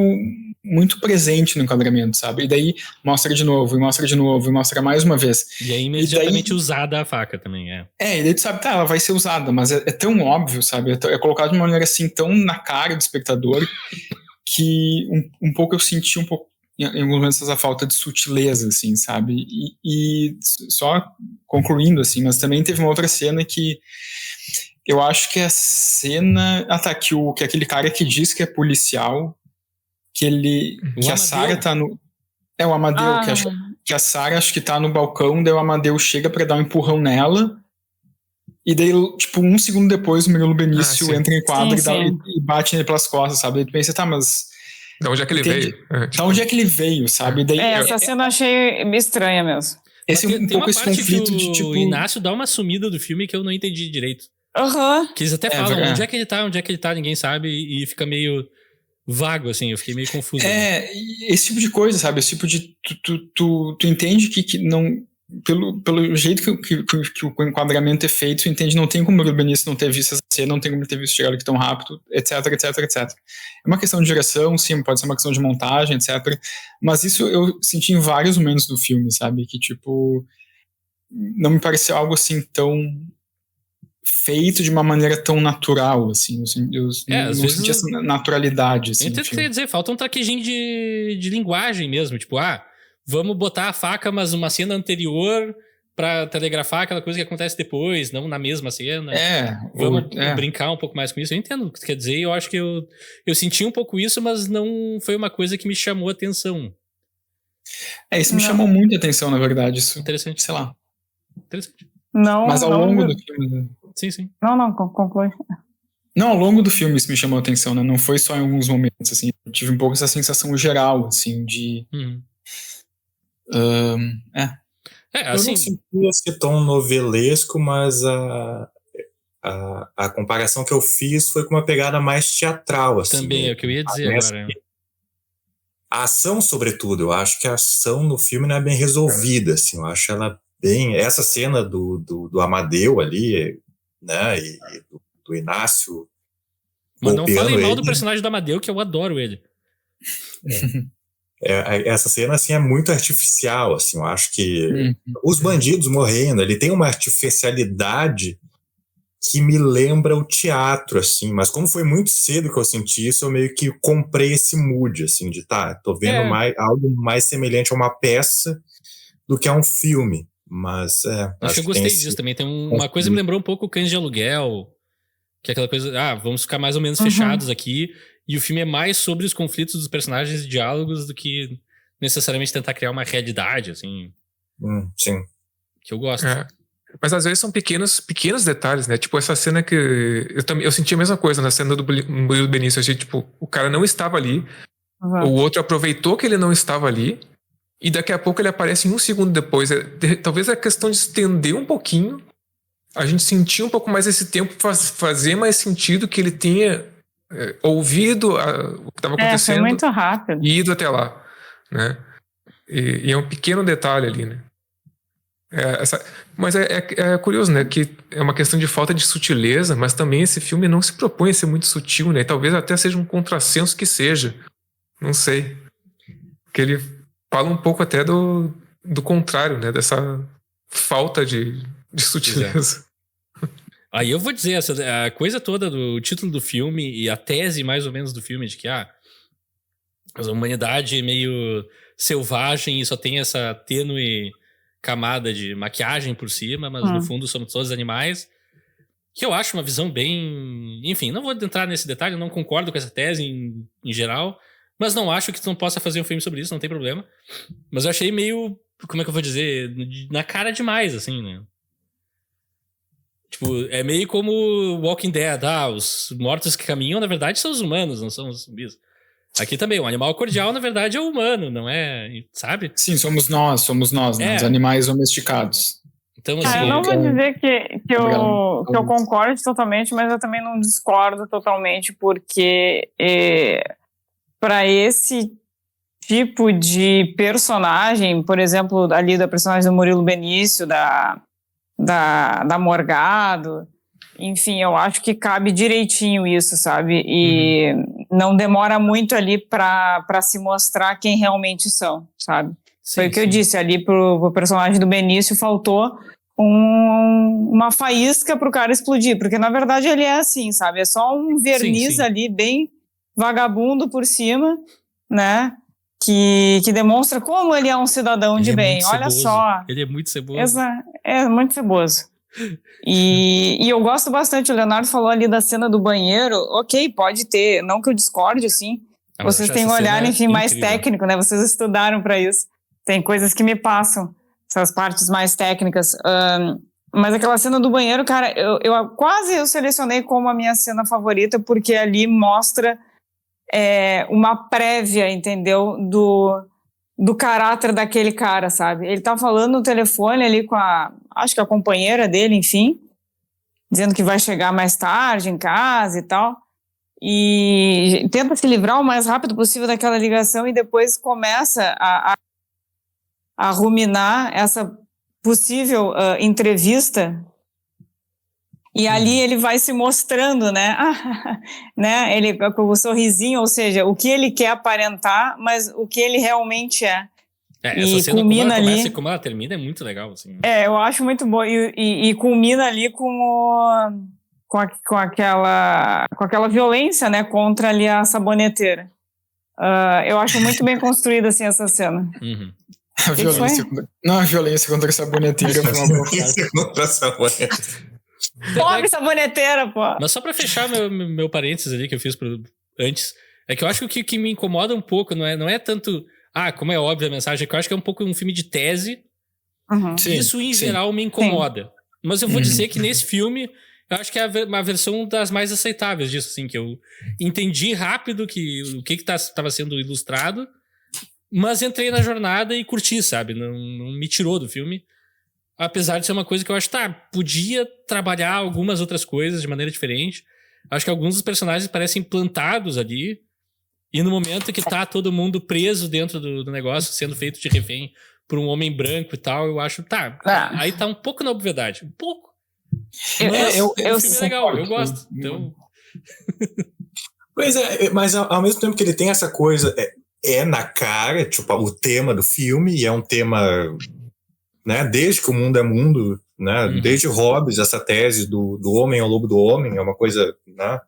muito presente no enquadramento, sabe? E daí mostra de novo, e mostra mais uma vez. E aí imediatamente usada a faca também, e daí tu sabe, ela vai ser usada, mas é tão óbvio, sabe? É colocado de uma maneira assim, tão na cara do espectador, que um pouco eu senti em alguns momentos essa falta de sutileza, assim, sabe? E só concluindo, assim, mas também teve uma outra cena que eu acho que é a cena... que aquele cara que diz que é policial, que a Sarah tá no... É o Amadeu, que a Sarah acho que tá no balcão, daí o Amadeu chega pra dar um empurrão nela, e daí, tipo, um segundo depois o Murilo Benício entra em quadro e bate nele pelas costas, sabe? Daí tu pensa, tá, mas... De onde é que ele veio? De onde é que ele veio, sabe? Daí, essa cena eu achei estranha mesmo. Tem pouco esse conflito de tipo... O Inácio dá uma sumida do filme que eu não entendi direito. Que eles até falam, onde é que ele tá, ninguém sabe, e fica meio vago, assim, eu fiquei meio confuso. Esse tipo de coisa, sabe? Esse tipo de... Tu entende que não... Pelo jeito que o enquadramento é feito, tu entende, não tem como o Benício não ter visto essa cena, não tem como ele ter visto chegar aqui tão rápido, etc. É uma questão de direção, sim, pode ser uma questão de montagem, etc. Mas isso eu senti em vários momentos do filme, sabe? Que, tipo, não me pareceu algo assim tão feito de uma maneira tão natural, assim. Eu não senti essa naturalidade, assim. Eu entendo o que você ia dizer, falta um traquezinho de linguagem mesmo, tipo, vamos botar a faca, mas uma cena anterior pra telegrafar aquela coisa que acontece depois, não na mesma cena. Vamos brincar um pouco mais com isso. Eu entendo o que você quer dizer, eu acho que eu senti um pouco isso, mas não foi uma coisa que me chamou a atenção. Isso me chamou muito a atenção, na verdade. Isso, interessante. Sei lá. Interessante. Não, mas ao longo do filme... Sim. Não, conclui. Não, ao longo do filme isso me chamou a atenção, né? Não foi só em alguns momentos, assim. Eu tive um pouco essa sensação geral, assim, de... assim... Eu não senti esse tom novelesco, mas a comparação que eu fiz foi com uma pegada mais teatral, assim. Também, é o que eu ia dizer agora. A ação, sobretudo, eu acho que a ação no filme não é bem resolvida, assim, eu acho ela bem... Essa cena do Amadeu ali, né, e do Inácio... Mas não falei mal do personagem do Amadeu, que eu adoro ele. Essa cena, assim, é muito artificial, assim, eu acho que os bandidos morrendo, ele tem uma artificialidade que me lembra o teatro, assim, mas como foi muito cedo que eu senti isso, eu meio que comprei esse mood, assim, de tô vendo algo mais semelhante a uma peça do que a um filme, mas acho que eu gostei disso também, tem uma coisa que me lembrou um pouco o Cães de Aluguel, que é aquela coisa, vamos ficar mais ou menos fechados aqui, e o filme é mais sobre os conflitos dos personagens e diálogos do que necessariamente tentar criar uma realidade, assim. Sim. Que eu gosto. Mas às vezes são pequenos detalhes, né? Tipo, essa cena que... Eu senti a mesma coisa na cena do Murilo Benício. Eu achei, tipo, o cara não estava ali, o outro aproveitou que ele não estava ali, e daqui a pouco ele aparece um segundo depois. Talvez a questão de estender um pouquinho, a gente sentir um pouco mais esse tempo, fazer mais sentido que ele tenha ouvido o que estava acontecendo. Foi muito rápido. E ido até lá, né? E é um pequeno detalhe ali, né? Mas é curioso, né? Que é uma questão de falta de sutileza, mas também esse filme não se propõe a ser muito sutil, né? Talvez até seja um contrassenso que seja. Não sei. Que ele fala um pouco até do contrário, né? Dessa falta de sutileza. Aí eu vou dizer, a coisa toda do título do filme e a tese mais ou menos do filme de que a humanidade é meio selvagem e só tem essa tênue camada de maquiagem por cima, mas no fundo somos todos animais, que eu acho uma visão bem... Enfim, não vou entrar nesse detalhe, eu não concordo com essa tese em geral, Mas não acho que tu não possa fazer um filme sobre isso, não tem problema. Mas eu achei meio, como é que eu vou dizer, na cara demais, assim, né? Tipo, é meio como Walking Dead. Os mortos que caminham, na verdade, são os humanos, não são os zumbis. Aqui também, o animal cordial, na verdade, é o humano, não é, sabe? Sim, somos nós, né? Os animais domesticados. Então, assim, eu não vou dizer que eu concordo totalmente, mas eu também não discordo totalmente, porque para esse tipo de personagem, por exemplo, ali da personagem do Murilo Benício, da Morgado, enfim, eu acho que cabe direitinho isso, sabe? E não demora muito ali para se mostrar quem realmente são, sabe? Foi o que eu disse, ali pro personagem do Benício faltou uma faísca pro cara explodir, porque na verdade ele é assim, sabe? É só um verniz ali, bem vagabundo por cima, né? Que demonstra como ele é um cidadão de bem. Olha só. Ele é muito ceboso. É muito ceboso. E eu gosto bastante, o Leonardo falou ali da cena do banheiro, ok, pode ter, não que eu discorde, assim, vocês têm um olhar, enfim, mais técnico, né, vocês estudaram para isso, tem coisas que me passam, essas partes mais técnicas, mas aquela cena do banheiro, cara, eu selecionei como a minha cena favorita, porque ali mostra uma prévia, entendeu, do caráter daquele cara, sabe? Ele tá falando no telefone ali com acho que a companheira dele, enfim, dizendo que vai chegar mais tarde em casa e tal, e tenta se livrar o mais rápido possível daquela ligação e depois começa a ruminar essa possível entrevista. E ali ele vai se mostrando, né? Né? Ele com o sorrisinho, ou seja, o que ele quer aparentar, mas o que ele realmente é. Essa cena, como ela começa e como ela termina, é muito legal, assim. Eu acho muito bom. E culmina ali com aquela violência, né? Contra ali a saboneteira. Eu acho muito bem construída, assim, essa cena. Uhum. A violência contra a saboneteira foi uma boa frase. Contra a saboneteira. Pobre saboneteira, pô. Mas só pra fechar meu parênteses ali que eu fiz antes, é que eu acho que o que me incomoda um pouco não é tanto, como é óbvio a mensagem, é que eu acho que é um pouco um filme de tese. Uhum. Isso em geral me incomoda. Mas eu vou dizer que nesse filme, eu acho que é uma versão das mais aceitáveis disso, assim, que eu entendi rápido o que estava sendo ilustrado, mas entrei na jornada e curti, sabe? Não me tirou do filme. Apesar de ser uma coisa que eu acho, podia trabalhar algumas outras coisas de maneira diferente. Acho que alguns dos personagens parecem plantados ali. E no momento que tá todo mundo preso dentro do negócio, sendo feito de refém por um homem branco e tal, eu acho, aí tá um pouco na obviedade. Um pouco. Mas o filme é legal, eu gosto. Então... Pois é, mas ao mesmo tempo que ele tem essa coisa, na cara, tipo, o tema do filme, e é um tema... Né, desde que o mundo é mundo, né, desde Hobbes, essa tese do homem ao lobo do homem, é uma coisa, né,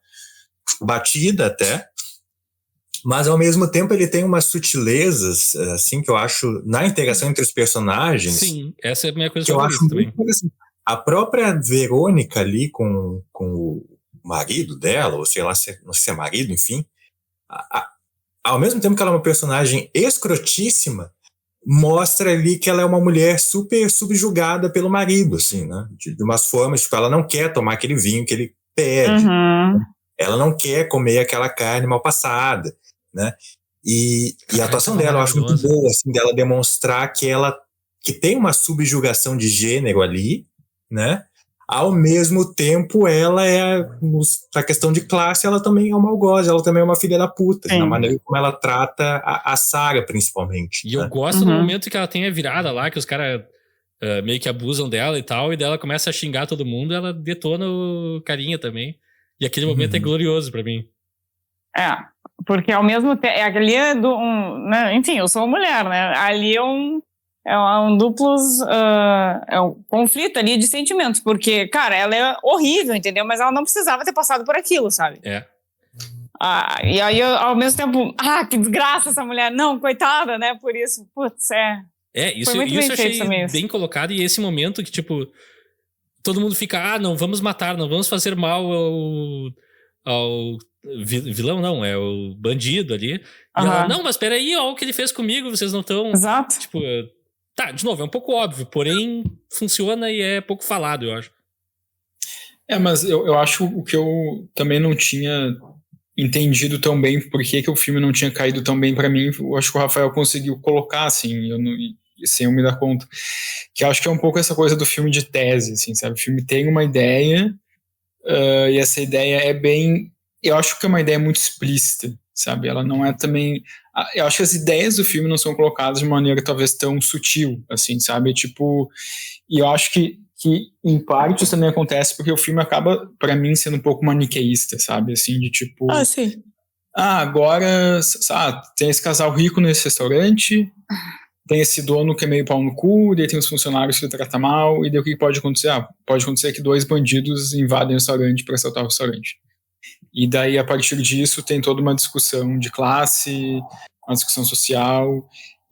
batida até, mas ao mesmo tempo ele tem umas sutilezas, assim, que eu acho, na interação entre os personagens. Sim, essa é a minha coisa que favorita eu acho também. Muito, assim, a própria Verônica ali com o marido dela, ou sei lá, não sei se é marido, enfim, ao mesmo tempo que ela é uma personagem escrotíssima, mostra ali que ela é uma mulher super subjugada pelo marido, assim, né? De umas formas, tipo, ela não quer tomar aquele vinho que ele pede. Uhum. Ela não quer comer aquela carne mal passada, né? E a atuação dela eu acho muito boa, assim, dela demonstrar que tem uma subjugação de gênero ali, né? Ao mesmo tempo, ela a questão de classe, ela também é uma algoz, ela também é uma filha da puta, na maneira como ela trata a Sarah, principalmente. E eu gosto no momento que ela tem a virada lá, que os caras meio que abusam dela e tal, e daí ela começa a xingar todo mundo, ela detona o carinha também. E aquele momento é glorioso pra mim. Porque ao mesmo tempo, ali é né? Enfim, eu sou mulher, né? Ali é um duplos, é um conflito ali de sentimentos, porque, cara, ela é horrível, entendeu? Mas ela não precisava ter passado por aquilo, sabe? E aí, ao mesmo tempo, que desgraça essa mulher, não, coitada, né, por isso, putz, isso eu achei bem colocado, e esse momento que, tipo, todo mundo fica, não vamos matar, não vamos fazer mal ao vilão não, é o bandido ali. E ela, não, mas peraí, ó o que ele fez comigo, vocês não estão... Exato. Tipo, tá, de novo, é um pouco óbvio, porém funciona e é pouco falado, eu acho. Mas eu acho o que eu também não tinha entendido tão bem, por que o filme não tinha caído tão bem pra mim, eu acho que o Rafael conseguiu colocar, assim, sem eu me dar conta, que eu acho que é um pouco essa coisa do filme de tese, assim, sabe? O filme tem uma ideia, e essa ideia é bem... Eu acho que é uma ideia muito explícita, sabe? Ela não é também... Eu acho que as ideias do filme não são colocadas de maneira talvez tão sutil, assim, sabe? Tipo... E eu acho que em parte isso também acontece porque o filme acaba, pra mim, sendo um pouco maniqueísta, sabe? Assim, de tipo... sim. Agora, tem esse casal rico nesse restaurante, tem esse dono que é meio pau no cu, daí tem os funcionários que ele trata mal, e daí o que pode acontecer? Pode acontecer que 2 bandidos invadem o restaurante para assaltar o restaurante. E daí, a partir disso, tem toda uma discussão de classe, uma discussão social...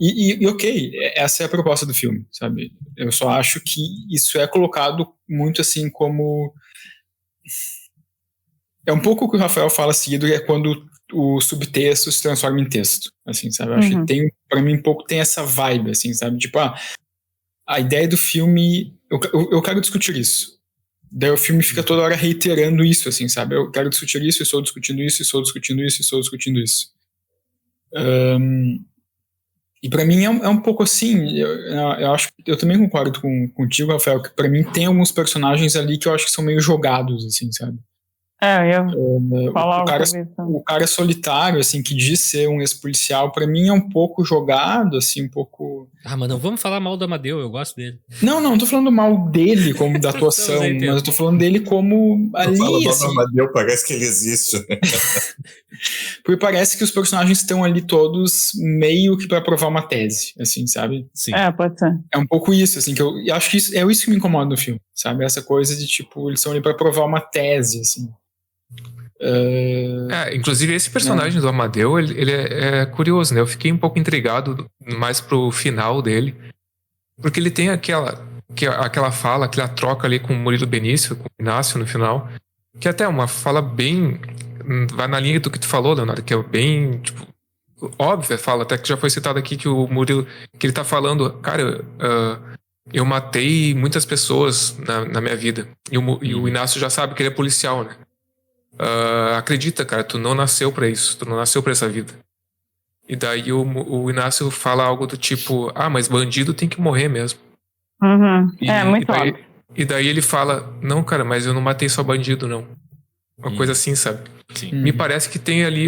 E ok, essa é a proposta do filme, sabe? Eu só acho que isso é colocado muito assim como... É um pouco o que o Rafael fala seguido, é quando o subtexto se transforma em texto, assim, sabe? Eu acho que tem, pra mim, um pouco tem essa vibe, assim, sabe? Tipo, a ideia do filme... Eu quero discutir isso. Daí o filme fica toda hora reiterando isso, assim, sabe? Eu quero discutir isso, estou discutindo isso, estou discutindo isso, estou discutindo isso. E pra mim é um pouco assim, eu acho que eu também concordo contigo, Rafael, que pra mim tem alguns personagens ali que eu acho que são meio jogados, assim, sabe? O cara solitário, assim, que diz ser um ex-policial, pra mim é um pouco jogado, assim, um pouco... mas não vamos falar mal do Amadeu, eu gosto dele. Não tô falando mal dele como da atuação, mas eu tô falando dele como ali, fala mal assim... do Amadeu, parece que ele existe. Porque parece que os personagens estão ali todos meio que pra provar uma tese, assim, sabe? Sim. Pode ser. É um pouco isso, assim, que eu acho que isso que me incomoda no filme, sabe? Essa coisa de, tipo, eles estão ali pra provar uma tese, assim. Inclusive esse personagem do Amadeu, ele é curioso, né? Eu fiquei um pouco intrigado mais pro final dele, porque ele tem aquela fala, aquela troca ali com o Murilo Benício, com o Inácio no final, que até é uma fala bem... vai na linha do que tu falou, Leonardo, que é bem, tipo, óbvia fala, até que já foi citado aqui que o Murilo, que ele tá falando, cara, eu matei muitas pessoas na minha vida, e o Inácio já sabe que ele é policial, né? Acredita, cara, tu não nasceu pra isso, tu não nasceu pra essa vida. E daí o Inácio fala algo do tipo, mas bandido tem que morrer mesmo. Muito óbvio. E daí ele fala, não, cara, mas eu não matei só bandido, não. Uma coisa assim, sabe? Sim. Me parece que tem ali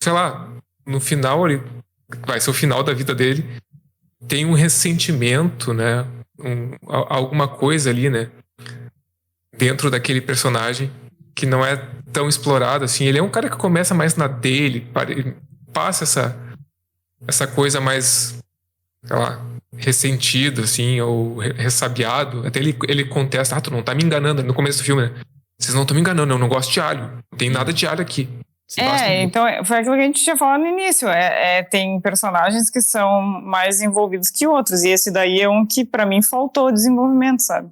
sei lá, no final, vai ser o final da vida dele, tem um ressentimento, né? Alguma coisa ali, né? Dentro daquele personagem que não é tão explorado, assim. Ele é um cara que começa mais na dele, ele passa essa coisa mais, sei lá, ressentido, assim, ou ressabiado. Até ele contesta, tu não tá me enganando, no começo do filme, né? Vocês não estão me enganando, eu não gosto de alho. Não tem nada de alho aqui. Então foi aquilo que a gente tinha falado no início. Tem personagens que são mais envolvidos que outros. E esse daí é um que, pra mim, faltou desenvolvimento, sabe?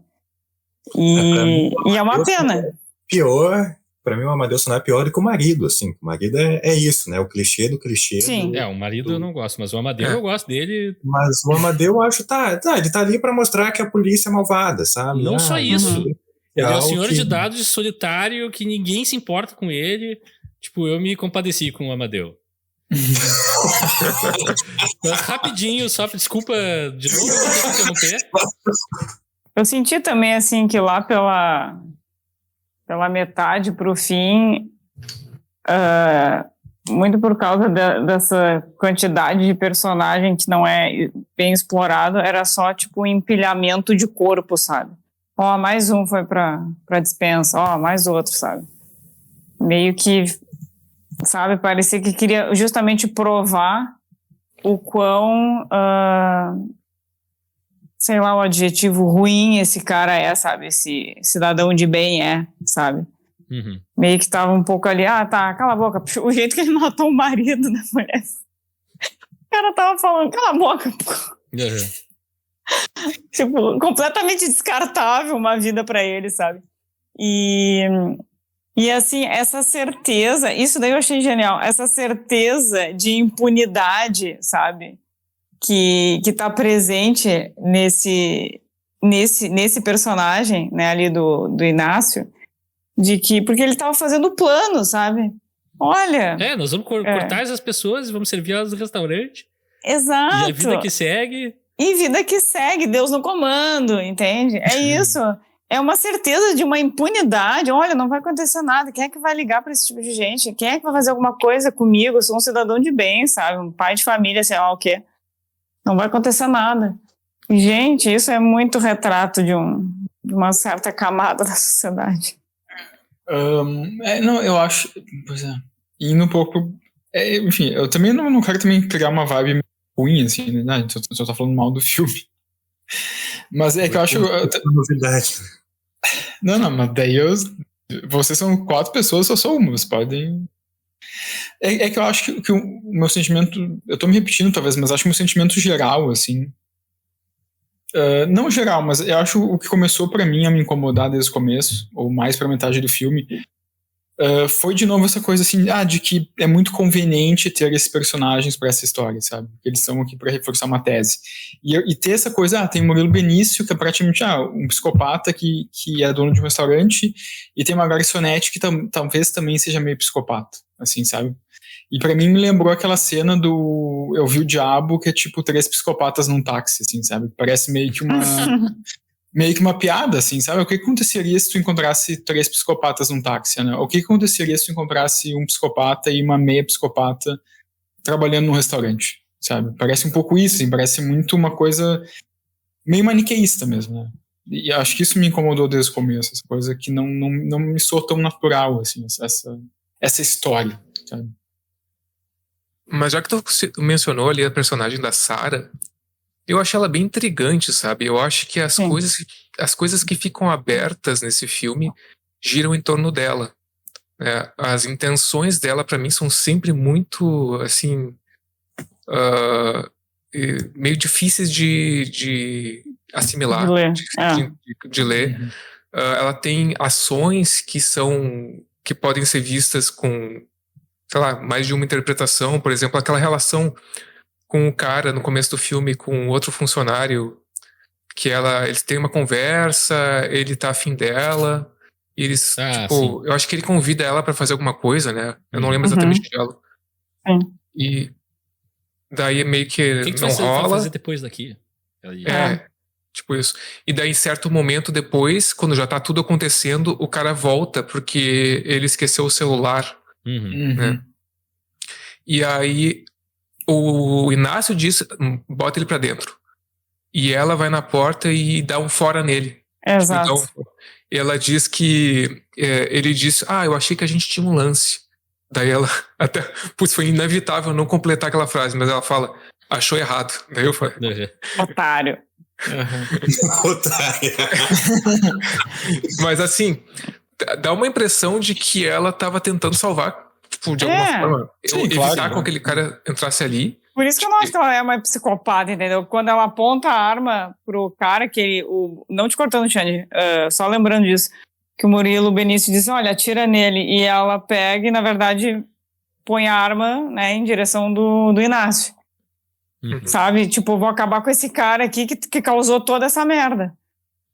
E é uma pena. Pior, pra mim, o Amadeu Sonar é pior do que o marido, assim. O marido é isso, né? O clichê do clichê. Sim. O marido eu não gosto, mas o Amadeu eu gosto dele. Mas o Amadeu, eu acho, ele tá ali pra mostrar que a polícia é malvada, sabe? Não só isso. Ele é o senhor que... de dados solitário que ninguém se importa com ele. Tipo, eu me compadeci com o Amadeu. Mas rapidinho, só desculpa de novo, eu vou ter que interromper. Eu senti também, assim, que lá pela metade pro fim, muito por causa dessa quantidade de personagem que não é bem explorado, era só, tipo, um empilhamento de corpo, sabe? Mais um foi pra dispensa, mais outro, sabe? Meio que, sabe, parecia que queria justamente provar o quão, sei lá, o adjetivo ruim esse cara é, sabe? Esse cidadão de bem sabe? Uhum. Meio que tava um pouco ali, cala a boca. O jeito que ele matou o marido da mulher. O cara tava falando, cala a boca, pô. Uhum. Tipo, completamente descartável uma vida pra ele, sabe? E E assim, essa certeza, isso daí eu achei genial, essa certeza de impunidade, sabe? Que tá presente nesse personagem, né, ali do Inácio, de que, porque ele tava fazendo o plano, sabe? Olha. Nós vamos cortar essas pessoas e vamos servir elas no restaurante. Exato. E a vida que segue. E vida que segue, Deus no comando, entende? É isso. É uma certeza de uma impunidade. Olha, não vai acontecer nada. Quem é que vai ligar para esse tipo de gente? Quem é que vai fazer alguma coisa comigo? Eu sou um cidadão de bem, sabe? Um pai de família, sei lá o quê. Não vai acontecer nada. Gente, isso é muito retrato de uma certa camada da sociedade. Não, eu acho... Pois é. Indo um pouco... enfim, eu também não quero também criar uma vibe ruim, assim, né? A gente só tá falando mal do filme. Mas é que eu acho... novidade. Não, mas daí vocês são 4 pessoas, eu sou uma. Vocês podem... É que eu acho que o meu sentimento... Eu tô me repetindo, talvez, mas acho que o meu sentimento geral, assim... não geral, mas eu acho o que começou pra mim a me incomodar desde o começo, ou mais pra metade do filme, foi de novo essa coisa assim, de que é muito conveniente ter esses personagens pra essa história, sabe? Eles estão aqui pra reforçar uma tese. E ter essa coisa, tem o Murilo Benício, que é praticamente um psicopata que é dono de um restaurante, e tem uma garçonete que talvez também seja meio psicopata, assim, sabe? E pra mim me lembrou aquela cena do Eu Vi o Diabo, que é tipo 3 psicopatas num táxi, assim, sabe? Parece meio que uma piada, assim, sabe? O que aconteceria se tu encontrasse 3 psicopatas num táxi, né? O que aconteceria se tu encontrasse um psicopata e uma meia psicopata trabalhando num restaurante, sabe? Parece um pouco isso, assim, parece muito uma coisa meio maniqueísta mesmo, né? E acho que isso me incomodou desde o começo, essa coisa que não me soa tão natural, assim, essa história, sabe? Mas já que tu mencionou ali a personagem da Sarah, eu acho ela bem intrigante, sabe? Eu acho que as coisas que ficam abertas nesse filme giram em torno dela. As intenções dela, pra mim, são sempre muito, assim, meio difíceis de assimilar, de ler. Uhum. Ela tem ações que podem ser vistas com, sei lá, mais de uma interpretação. Por exemplo, aquela relação com o cara no começo do filme com outro funcionário, que eles têm uma conversa, ele tá afim dela, e eles, eu acho que ele convida ela pra fazer alguma coisa, né? Eu não lembro exatamente o diálogo. E daí meio que O que não você vai rola. fazer depois daqui? Tipo isso. E daí, certo momento depois, quando já tá tudo acontecendo, o cara volta porque ele esqueceu o celular. Né? E aí o Inácio diz, bota ele pra dentro. E ela vai na porta e dá um fora nele. Exato. Então, ela diz que ele disse, eu achei que a gente tinha um lance. Daí ela até, foi inevitável não completar aquela frase, mas ela fala, achou errado. Daí eu falei, otário. Otário. Mas assim, dá uma impressão de que ela tava tentando salvar, tipo, de alguma forma, evitar que aquele cara entrasse ali. Por isso que eu não acho que ela é uma psicopata, entendeu? Quando ela aponta a arma pro cara, não te cortando, Xande, só lembrando disso, que o Murilo Benício diz, olha, atira nele, e ela pega e, na verdade, põe a arma, né, em direção do Inácio. Sabe? Tipo, vou acabar com esse cara aqui que causou toda essa merda.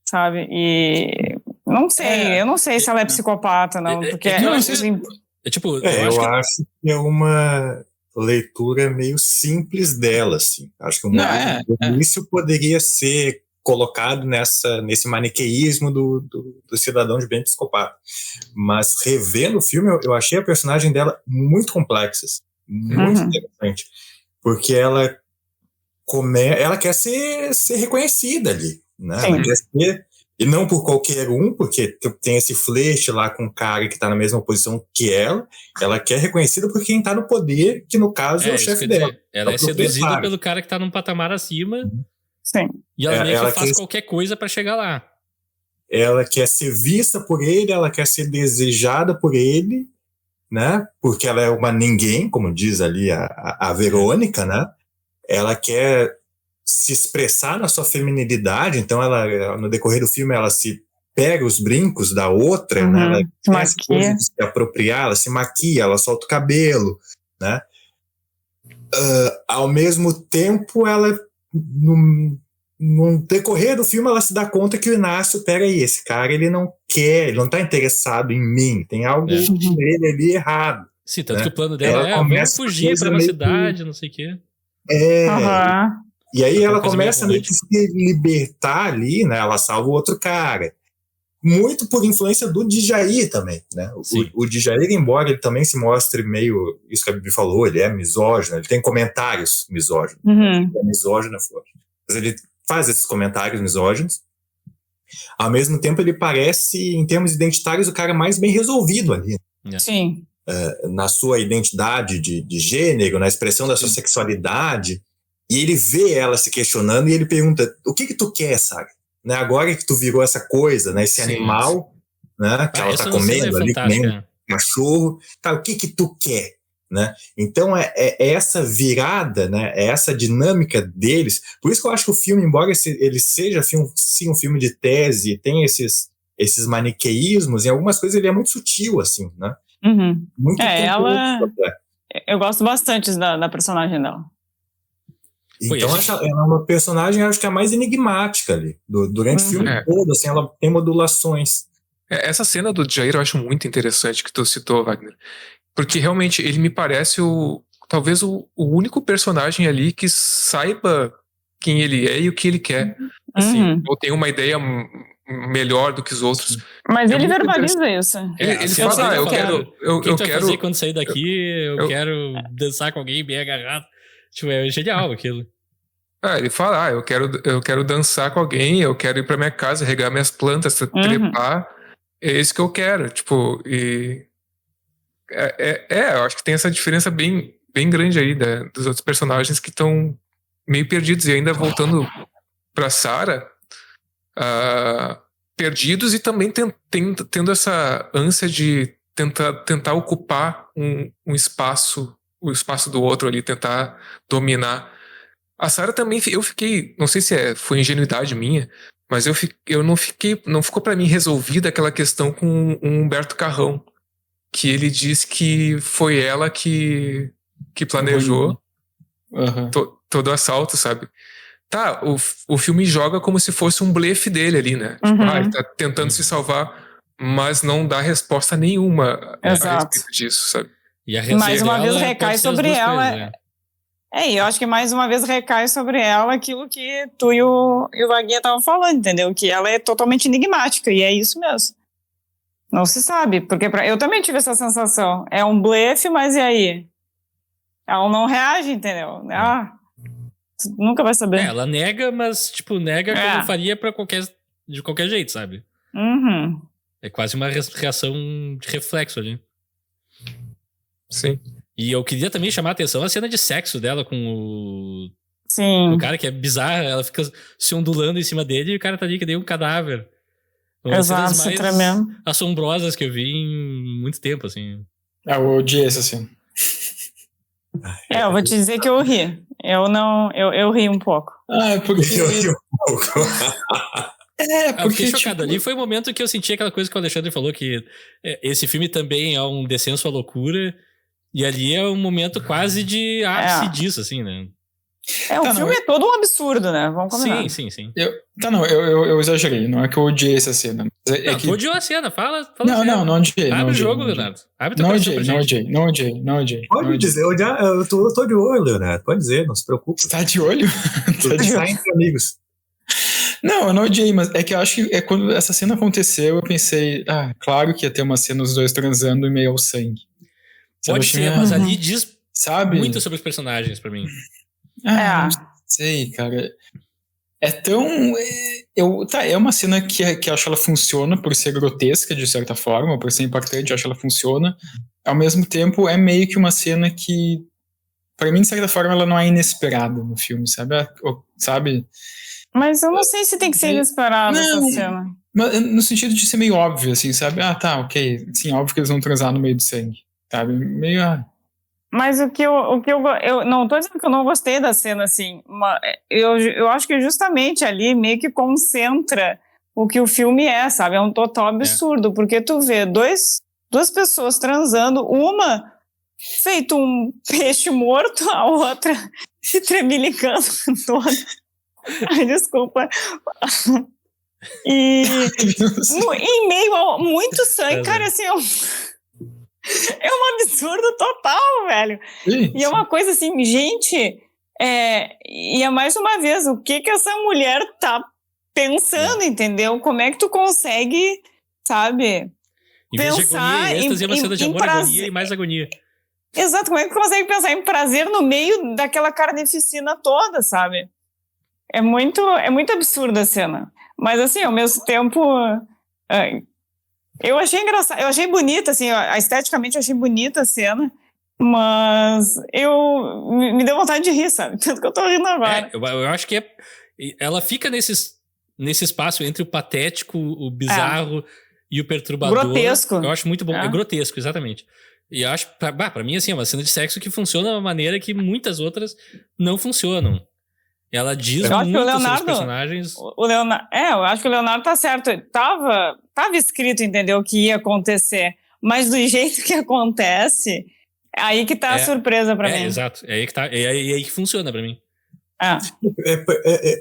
Sabe? E não sei, eu não sei se ela é psicopata, não, porque... eu acho que é uma leitura meio simples dela, assim. Acho que o início poderia ser colocado nesse maniqueísmo do cidadão de bem psicopata. Mas revendo o filme, eu achei a personagem dela muito complexa, muito interessante. Porque ela quer ser reconhecida ali, né? Ela quer ser, e não por qualquer porque tem esse flerte lá com um cara que tá na mesma posição que ela quer reconhecida por quem tá no poder, que no caso é o chefe dela. Ela é seduzida pelo cara que tá num patamar acima. Sim. E ela meio que faz qualquer coisa pra chegar lá. Ela quer ser vista por ele, ela quer ser desejada por ele, né? Porque ela é uma ninguém, como diz ali a Verônica, né? Ela quer se expressar na sua feminilidade, então ela, no decorrer do filme, ela se pega os brincos da outra, né? Ela Se tem essa coisa maquia. de se apropriar, ela se maquia, ela solta o cabelo, né? Ao mesmo tempo, ela, no decorrer do filme, ela se dá conta que o Inácio, peraí, esse cara, ele não quer, ele não tá interessado em mim, tem algo nele ali errado. Sim, tanto né? que o plano dela Ela é, vamos começa fugir coisa pra uma meio cidade, não sei o quê. Aham. E aí Uma ela coisa começa meio meio que se libertar ali, né? Ela salva o outro cara. Muito por influência do Djair também, né? O Djair, embora ele também se mostre meio, isso que a Bibi falou, ele é misógino, ele tem comentários misóginos. Ele é misógino, mas ele faz esses comentários misóginos. Ao mesmo tempo, ele parece, em termos identitários, o cara mais bem resolvido ali. Sim. Na sua identidade de gênero, na expressão da sua sexualidade. E ele vê ela se questionando e ele pergunta, o que tu quer, sabe? Né, agora que tu virou essa coisa, né, esse animal, né, que ela tá comendo ali, que nem um cachorro, tá, o que tu quer? Né? Então é essa virada, né, é essa dinâmica deles. Por isso que eu acho que o filme, embora ele seja um filme de tese, tem esses maniqueísmos, em algumas coisas ele é muito sutil, assim, né? Muito ela... Eu gosto bastante da personagem dela. Então ela é uma personagem, acho que é a mais enigmática ali, durante o filme todo, assim, ela tem modulações. Essa cena do Jair eu acho muito interessante que tu citou, Wagner, porque realmente ele me parece talvez o único personagem ali que saiba quem ele é e o que ele quer. Assim, ou tem uma ideia melhor do que os outros. Mas ele verbaliza isso. Ele fala, eu quero... O que tu vai fazer quando sair daqui? Eu quero dançar com alguém bem agarrado. Tipo, é genial aquilo. Ele fala, eu quero dançar com alguém, eu quero ir pra minha casa, regar minhas plantas, trepar. É isso que eu quero. Tipo, e... eu acho que tem essa diferença bem, bem grande aí dos outros personagens que estão meio perdidos. E ainda voltando pra Sarah, perdidos e também tendo essa ânsia de tentar ocupar um espaço, o espaço do outro ali, tentar dominar. A Sarah também, eu fiquei, não sei se foi ingenuidade minha, mas não ficou pra mim resolvida aquela questão com o Humberto Carrão, que ele diz que foi ela que planejou todo o assalto, sabe? Tá, o filme joga como se fosse um blefe dele ali, né? Tipo, ele tá tentando se salvar, mas não dá resposta nenhuma a respeito disso, sabe? E mais uma vez recai sobre ela. Eu acho que mais uma vez recai sobre ela aquilo que tu e o Vaguinha estavam falando, entendeu? Que ela é totalmente enigmática, e é isso mesmo. Não se sabe, porque eu também tive essa sensação. É um blefe, mas e aí? Ela não reage, entendeu? Tu nunca vai saber. Ela nega, mas, tipo, nega como faria de qualquer jeito, sabe? É quase uma reação de reflexo ali. Sim. E eu queria também chamar a atenção a cena de sexo dela com o cara, que é bizarra. Ela fica se ondulando em cima dele e o cara tá ali que nem um cadáver. Uma das cenas mais assombrosas que eu vi em muito tempo, assim. Eu odiei essa cena. Eu vou te dizer que eu ri. Eu ri um pouco. Porque... Eu ri um pouco. Eu fiquei chocado. Ali foi o momento que eu senti aquela coisa que o Alexandre falou, que esse filme também é um descenso à loucura. E ali é um momento quase de ápice disso, assim, né? O filme é todo um absurdo, né? Vamos combinar. Sim. Eu exagerei. Não é que eu odiei essa cena. Tu odiou a cena. Fala não odiei. Abre o jogo, Leonardo. Abre teu Não odiei. Pode dizer, eu tô de olho, Leonardo. Pode dizer, não se preocupe. Você tá de olho? Tá entre amigos. Não, eu não odiei, mas é que eu acho que quando essa cena aconteceu, eu pensei, claro que ia ter uma cena dos dois transando em meio ao sangue. Pode ser, mas ali diz muito sobre os personagens pra mim. Não sei, cara. É tão... é uma cena que eu acho que ela funciona por ser grotesca, de certa forma, por ser impactante, eu acho que ela funciona. Ao mesmo tempo, é meio que uma cena que, pra mim, de certa forma, ela não é inesperada no filme, sabe? Mas eu não sei se tem que ser inesperada essa cena. No sentido de ser meio óbvio, assim, sabe? Ok. Sim, óbvio que eles vão transar no meio do sangue. Sabe? Meio... Mas o que eu não tô dizendo que eu não gostei da cena, assim. Eu acho que justamente ali meio que concentra o que o filme é, sabe? É um total absurdo, porque tu vê duas pessoas transando, uma feito um peixe morto, a outra se tremilicando toda. Ai, desculpa. E em meio a muito sangue, cara, assim, é um absurdo total, velho. Sim, e é uma coisa assim, gente, e é mais uma vez, o que essa mulher tá pensando, entendeu? Como é que tu consegue, sabe, Em vez de agonia e êxtase, é uma cena de amor, agonia e mais agonia. Exato, como é que tu consegue pensar em prazer no meio daquela carnificina toda, sabe? É muito absurda a cena. Mas, assim, ao mesmo tempo, eu achei engraçado, eu achei bonita, assim, esteticamente eu achei bonita a cena, mas me deu vontade de rir, sabe? Tanto que eu tô rindo agora. Eu acho que ela fica nesse espaço entre o patético, o bizarro e o perturbador. Grotesco. Eu acho muito bom. É grotesco, exatamente. E eu acho, pra mim, assim, é uma cena de sexo que funciona de uma maneira que muitas outras não funcionam. Ela diz muito sobre os personagens. Eu acho que o Leonardo tá certo. Tava escrito, entendeu, o que ia acontecer. Mas do jeito que acontece, é aí que tá a surpresa pra mim. Exato. É aí que tá. É aí que funciona pra mim.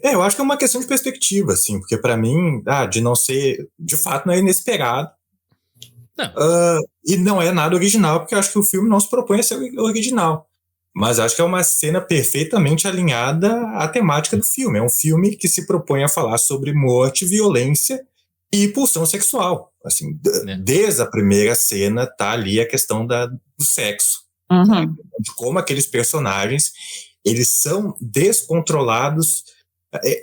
Eu acho que é uma questão de perspectiva, assim, porque pra mim, de não ser, de fato, não é inesperado. Não. E não é nada original, porque eu acho que o filme não se propõe a ser original. Mas acho que é uma cena perfeitamente alinhada à temática do filme. É um filme que se propõe a falar sobre morte, violência e pulsão sexual. Assim, desde a primeira cena tá ali a questão do sexo. Né? De como aqueles personagens, eles são descontrolados.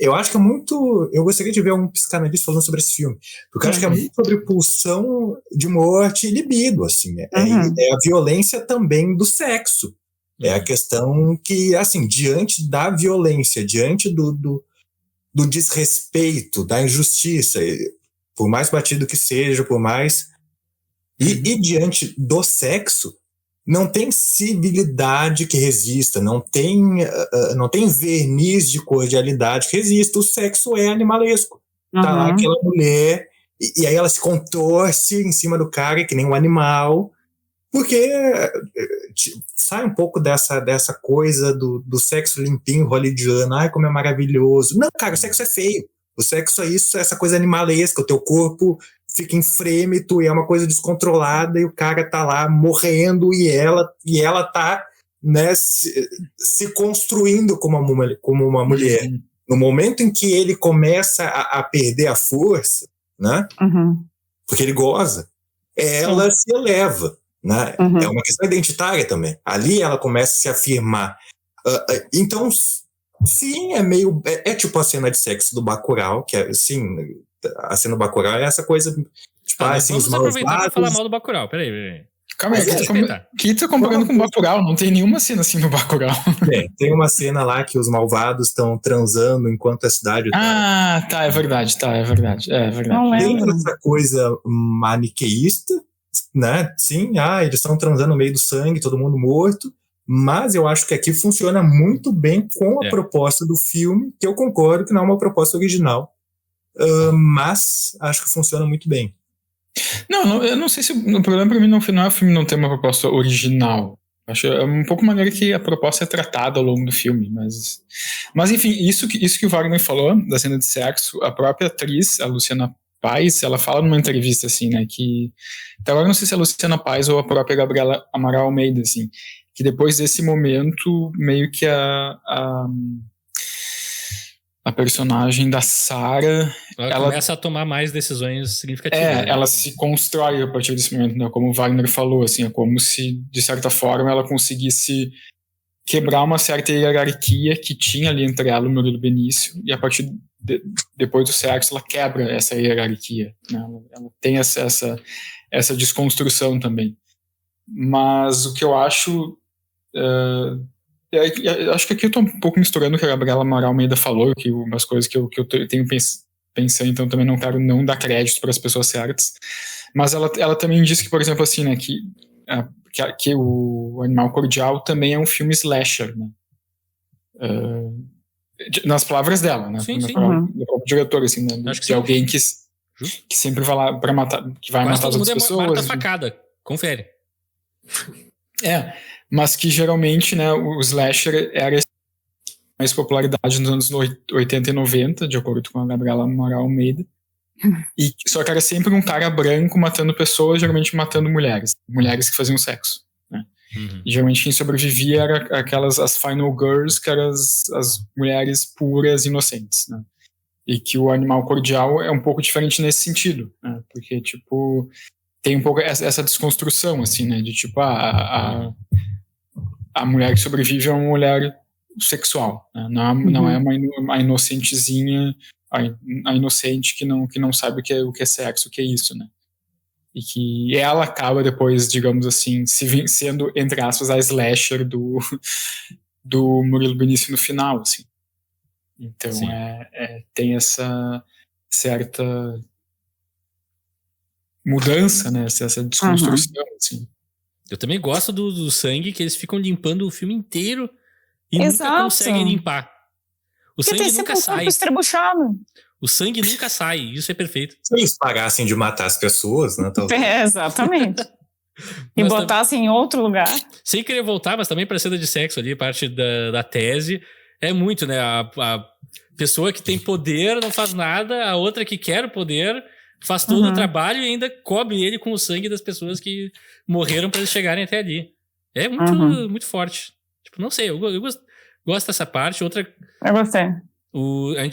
Eu acho que é muito... Eu gostaria de ver um psicanalista falando sobre esse filme. Porque eu acho que é muito sobre pulsão de morte e libido. Assim, é a violência também do sexo. É a questão que, assim, diante da violência, diante do desrespeito, da injustiça, por mais batido que seja, por mais... E diante do sexo, não tem civilidade que resista, não tem verniz de cordialidade que resista. O sexo é animalesco. Tá lá aquela mulher, e aí ela se contorce em cima do cara, que nem um animal, porque sai um pouco dessa coisa do sexo limpinho, hollywoodiano. Ai, como é maravilhoso. Não, cara, o sexo é feio. O sexo é isso, essa coisa animalesca. O teu corpo fica enfrêmito e é uma coisa descontrolada e o cara tá lá morrendo e ela tá, né, se construindo como uma mulher. No momento em que ele começa a perder a força, né, porque ele goza, ela se eleva. Né? É uma questão identitária também. Ali ela começa a se afirmar. Então, sim, é meio... É tipo a cena de sexo do Bacurau, que é, sim, a cena do Bacurau é essa coisa... Tipo, assim, vamos aproveitar pra falar mal do Bacurau, peraí. Calma aí, que tá comparando com o Bacurau? Não tem nenhuma cena assim no Bacurau. Tem uma cena lá que os malvados estão transando enquanto a cidade... Tá, é verdade. Tem essa coisa maniqueísta, né? Sim, eles estão transando no meio do sangue, todo mundo morto, mas eu acho que aqui funciona muito bem com a proposta do filme, que eu concordo que não é uma proposta original, mas acho que funciona muito bem. Não, eu não sei se o problema pra mim não é o filme não ter uma proposta original. Acho é um pouco maneira que a proposta é tratada ao longo do filme, mas enfim, isso que o Wagner falou da cena de sexo, a própria atriz, a Luciana Paes, ela fala numa entrevista, assim, né, que... Até agora não sei se é a Luciana Paes ou a própria Gabriela Amaral Almeida, assim, que depois desse momento, meio que a personagem da Sarah... Ela começa a tomar mais decisões significativas. Né? Ela se constrói a partir desse momento, né, como o Wagner falou, assim, é como se, de certa forma, ela conseguisse quebrar uma certa hierarquia que tinha ali entre ela e o Murilo Benício, e a partir depois do sexo ela quebra essa hierarquia, né? Ela tem essa desconstrução também. Mas o que eu acho acho que aqui eu tô um pouco misturando o que a Gabriela Amaral Almeida falou, que umas coisas que eu tenho pensando, então também não quero não dar crédito para as pessoas certas, mas ela também disse que, por exemplo, assim, né, que o Animal Cordial também é um filme slasher, né? Nas palavras dela, né? Sim, sim. Do próprio diretor, assim, né? Acho que De sim. alguém que sempre vai lá pra matar, que vai Quase matar as todo mundo outras é pessoas. Marta Facada. Confere. Mas que geralmente, né, o slasher era mais popularidade nos anos 80 e 90, de acordo com a Gabriela Amaral Almeida. Só que era sempre um cara branco matando pessoas, geralmente matando mulheres que faziam sexo. Né? E geralmente quem sobrevivia era as final girls, que eram as mulheres puras, inocentes. Né? E que o Animal Cordial é um pouco diferente nesse sentido, né? Porque, tipo, tem um pouco essa desconstrução, assim, né? De, tipo, a mulher que sobrevive é uma mulher sexual, né? Não é uma inocentezinha, a inocente que não sabe o que é sexo, o que é isso, né? E que ela acaba depois, digamos assim, sendo, entre aspas, a slasher do Murilo Benício no final, assim. Então, tem essa certa mudança, né? Essa desconstrução, assim. Eu também gosto do sangue, que eles ficam limpando o filme inteiro e Exato. nunca conseguem limpar. O Porque sangue tem nunca sempre um corpo sai. estrebuchado. O sangue nunca sai, isso é perfeito. Se eles parassem de matar as pessoas, né? Talvez. Exatamente. E Mas botassem em outro lugar. Sem querer voltar, mas também pra cena de sexo ali, parte da tese, é muito, né? A pessoa que tem poder não faz nada, a outra que quer o poder faz todo o trabalho e ainda cobre ele com o sangue das pessoas que morreram pra eles chegarem até ali. É muito forte. Tipo, não sei, eu gosto dessa parte. Outra... Eu gostei.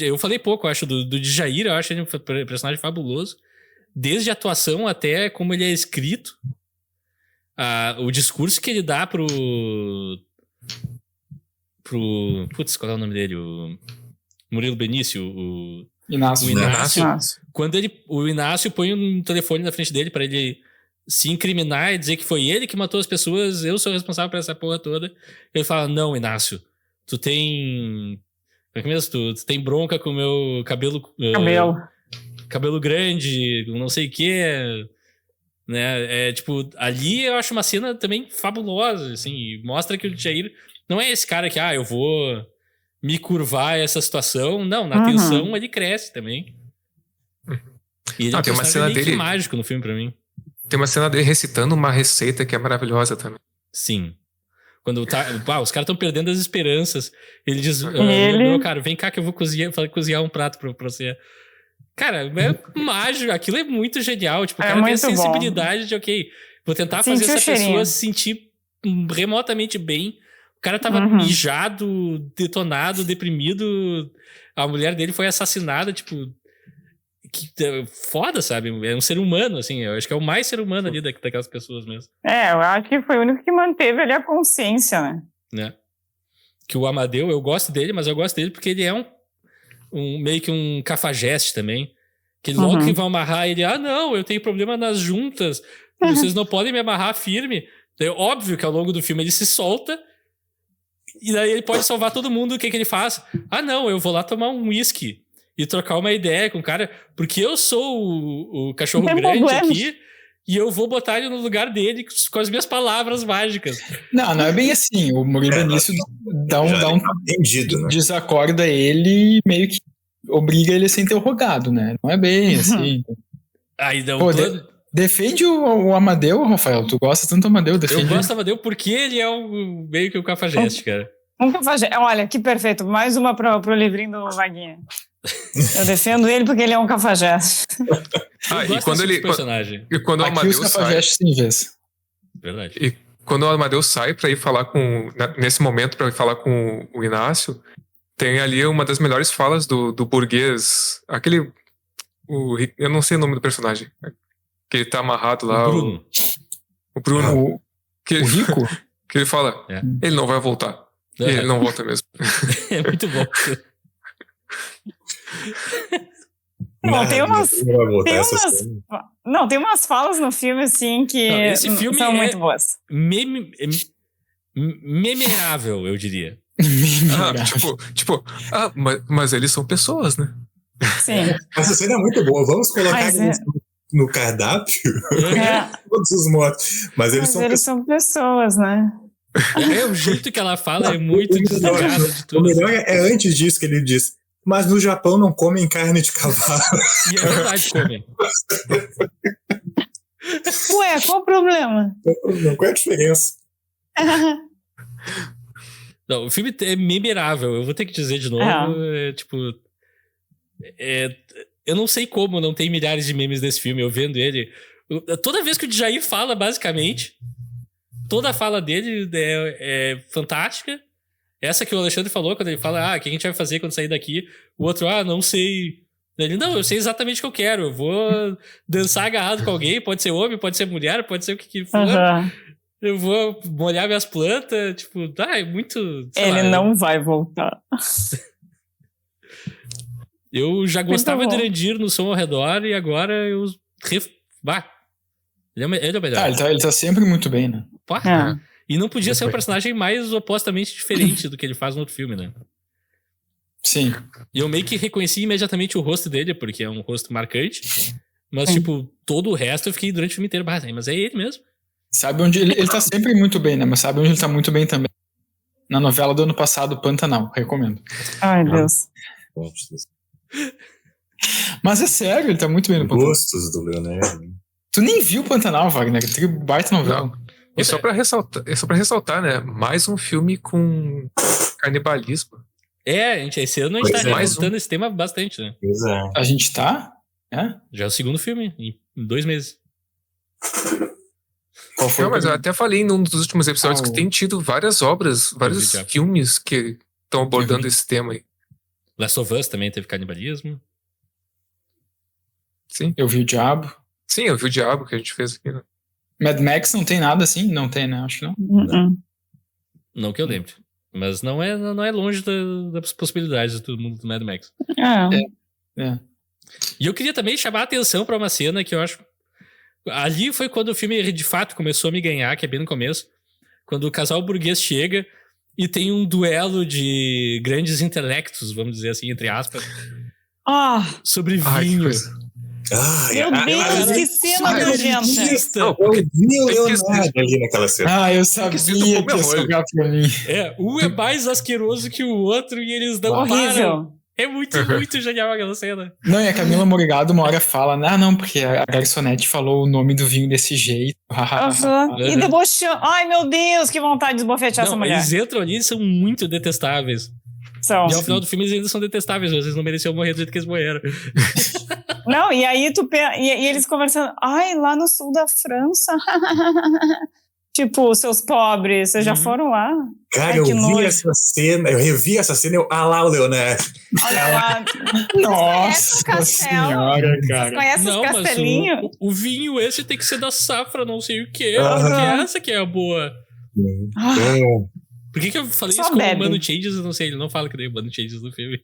Eu falei pouco, eu acho, do Djair, eu acho ele um personagem fabuloso. Desde a atuação até como ele é escrito. O discurso que ele dá pro... Putz, qual é o nome dele? O Murilo Benício, o Inácio. Quando o Inácio põe um telefone na frente dele pra ele se incriminar e dizer que foi ele que matou as pessoas, eu sou responsável por essa porra toda. Ele fala, não, Inácio, tu tem... Como é que mesmo? Tu tem bronca com o meu cabelo grande, não sei o quê... Né? Tipo, ali eu acho uma cena também fabulosa, assim, e mostra que o Jair não é esse cara que, eu vou me curvar a essa situação. Não, na tensão ele cresce também. E ele tem uma cena dele mágico no filme pra mim. Tem uma cena dele recitando uma receita que é maravilhosa também. Sim. Quando os caras estão perdendo as esperanças, ele diz, meu cara, vem cá que eu vou cozinhar um prato pra você. Cara, é mágico, aquilo é muito genial. Tipo, o cara tem a sensibilidade de, vou tentar fazer essa pessoa se sentir remotamente bem. O cara tava mijado, detonado, deprimido. A mulher dele foi assassinada, tipo... foda, sabe? É um ser humano, assim. Eu acho que é o mais ser humano ali daquelas pessoas mesmo. Eu acho que foi o único que manteve ali a consciência, né? Que o Amadeu, eu gosto dele, mas eu gosto dele porque ele é meio que um cafajeste também. Que logo que vão amarrar ele, não, eu tenho problema nas juntas, vocês não podem me amarrar firme. É óbvio que ao longo do filme ele se solta e daí ele pode salvar todo mundo. O que ele faz? Não, eu vou lá tomar um whisky e trocar uma ideia com o cara, porque eu sou o cachorro grande aqui e eu vou botar ele no lugar dele com as minhas palavras mágicas. Não é bem assim. O Murilo Benício dá um entendido, né? Desacorda ele e meio que obriga ele a ser interrogado, né? Não é bem assim. Defende o Amadeu, Rafael. Tu gosta tanto do Amadeu, defende. Eu gosto do Amadeu porque ele é meio que o cafajeste, cara. Um cafajeste. Olha, que perfeito. Mais uma pro livrinho do Vaguinha. Eu defendo ele porque ele é um cafajeste. E quando ele... personagem. E quando o Amadeu os cafajestes sem vez. Verdade. E quando o Amadeu sai pra ir falar nesse momento, pra ir falar com o Inácio, tem ali uma das melhores falas do burguês. Aquele... eu não sei o nome do personagem. Que ele tá amarrado lá. O Bruno. O Bruno. O rico? Que ele fala, ele não vai voltar. E ele não volta mesmo. É muito bom. Tem umas falas no filme, assim, que esse filme são muito boas. Memorável, eu diria. Mas eles são pessoas, né? Sim. Essa cena é muito boa. Vamos colocar no cardápio todos os mortos. Mas eles são pessoas, né? O jeito que ela fala é muito desligada de O tudo. melhor é antes disso que ele diz. Mas no Japão não comem carne de cavalo. E é verdade, comem. Ué, qual o problema? Qual é a diferença? Não, o filme é memorável, eu vou ter que dizer de novo. Eu não sei como não tem milhares de memes desse filme, eu vendo ele. Toda vez que o Djair fala, basicamente, toda a fala dele é fantástica. Essa que o Alexandre falou, quando ele fala, o que a gente vai fazer quando sair daqui? O outro, não sei. Ele, não, eu sei exatamente o que eu quero. Eu vou dançar agarrado com alguém, pode ser homem, pode ser mulher, pode ser o que for. Eu vou molhar minhas plantas, tipo, é muito... Ele não vai voltar. Eu já gostava do Erandir no Som ao Redor e agora eu... Ele é o melhor. Ele tá sempre muito bem, né? E não podia ser um personagem mais opostamente diferente do que ele faz no outro filme, né? Sim. E eu meio que reconheci imediatamente o rosto dele, porque é um rosto marcante. Mas, tipo, todo o resto eu fiquei durante o filme inteiro, mas é ele mesmo. Sabe onde ele tá sempre muito bem, né? Mas sabe onde ele tá muito bem também? Na novela do ano passado, Pantanal. Recomendo. Ai, Deus. Mas é sério, ele tá muito bem no Pantanal. Gostos do Leonardo. Tu nem viu Pantanal, Wagner? Que baita novela. Não. E só pra ressaltar, né? Mais um filme com canibalismo. Esse ano a gente tá revisitando esse tema bastante, né? Pois é. A gente tá? Já é o segundo filme, em 2 meses. Qual foi? Não, mas eu até falei num dos últimos episódios que tem tido várias obras, vários filmes que estão abordando esse tema aí. Last of Us também teve canibalismo. Sim. Eu vi o Diabo. Sim, eu vi o Diabo que a gente fez aqui, né? Mad Max não tem nada assim? Não tem, né? Acho que não. Não que eu lembre. Mas não é longe das possibilidades do mundo do Mad Max. E eu queria também chamar a atenção pra uma cena que eu acho... Ali foi quando o filme, de fato, começou a me ganhar, que é bem no começo. Quando o casal burguês chega e tem um duelo de grandes intelectos, vamos dizer assim, entre aspas, sobre vinho. Meu Deus, que cena nojenta. Eu vi o Leonardo ali naquela cena. Eu sabia que ia sobrar pra mim. Um é mais asqueroso que o outro e eles não param. É muito genial aquela cena. Não, e a Camila Morgado uma hora fala, não, porque a garçonete falou o nome do vinho desse jeito. E debochando. Ai, meu Deus, que vontade de esbofetear essa mulher. Eles entram ali e são muito detestáveis. E ao final do filme eles ainda são detestáveis, mas eles não mereciam morrer do jeito que eles morreram. Não, e aí e eles conversando, lá no sul da França. Tipo, seus pobres, vocês já foram lá? Cara, eu vi essa cena, eu revi essa cena, lá o Leonardo. Olha lá. Nossa senhora, cara. Vocês conhecem os castelinhos? Mas o vinho esse tem que ser da safra, não sei o quê. Porque essa que é a boa. Por que eu falei isso com o Mano Changes? Eu não sei, ele não fala que nem o Mano Changes no filme.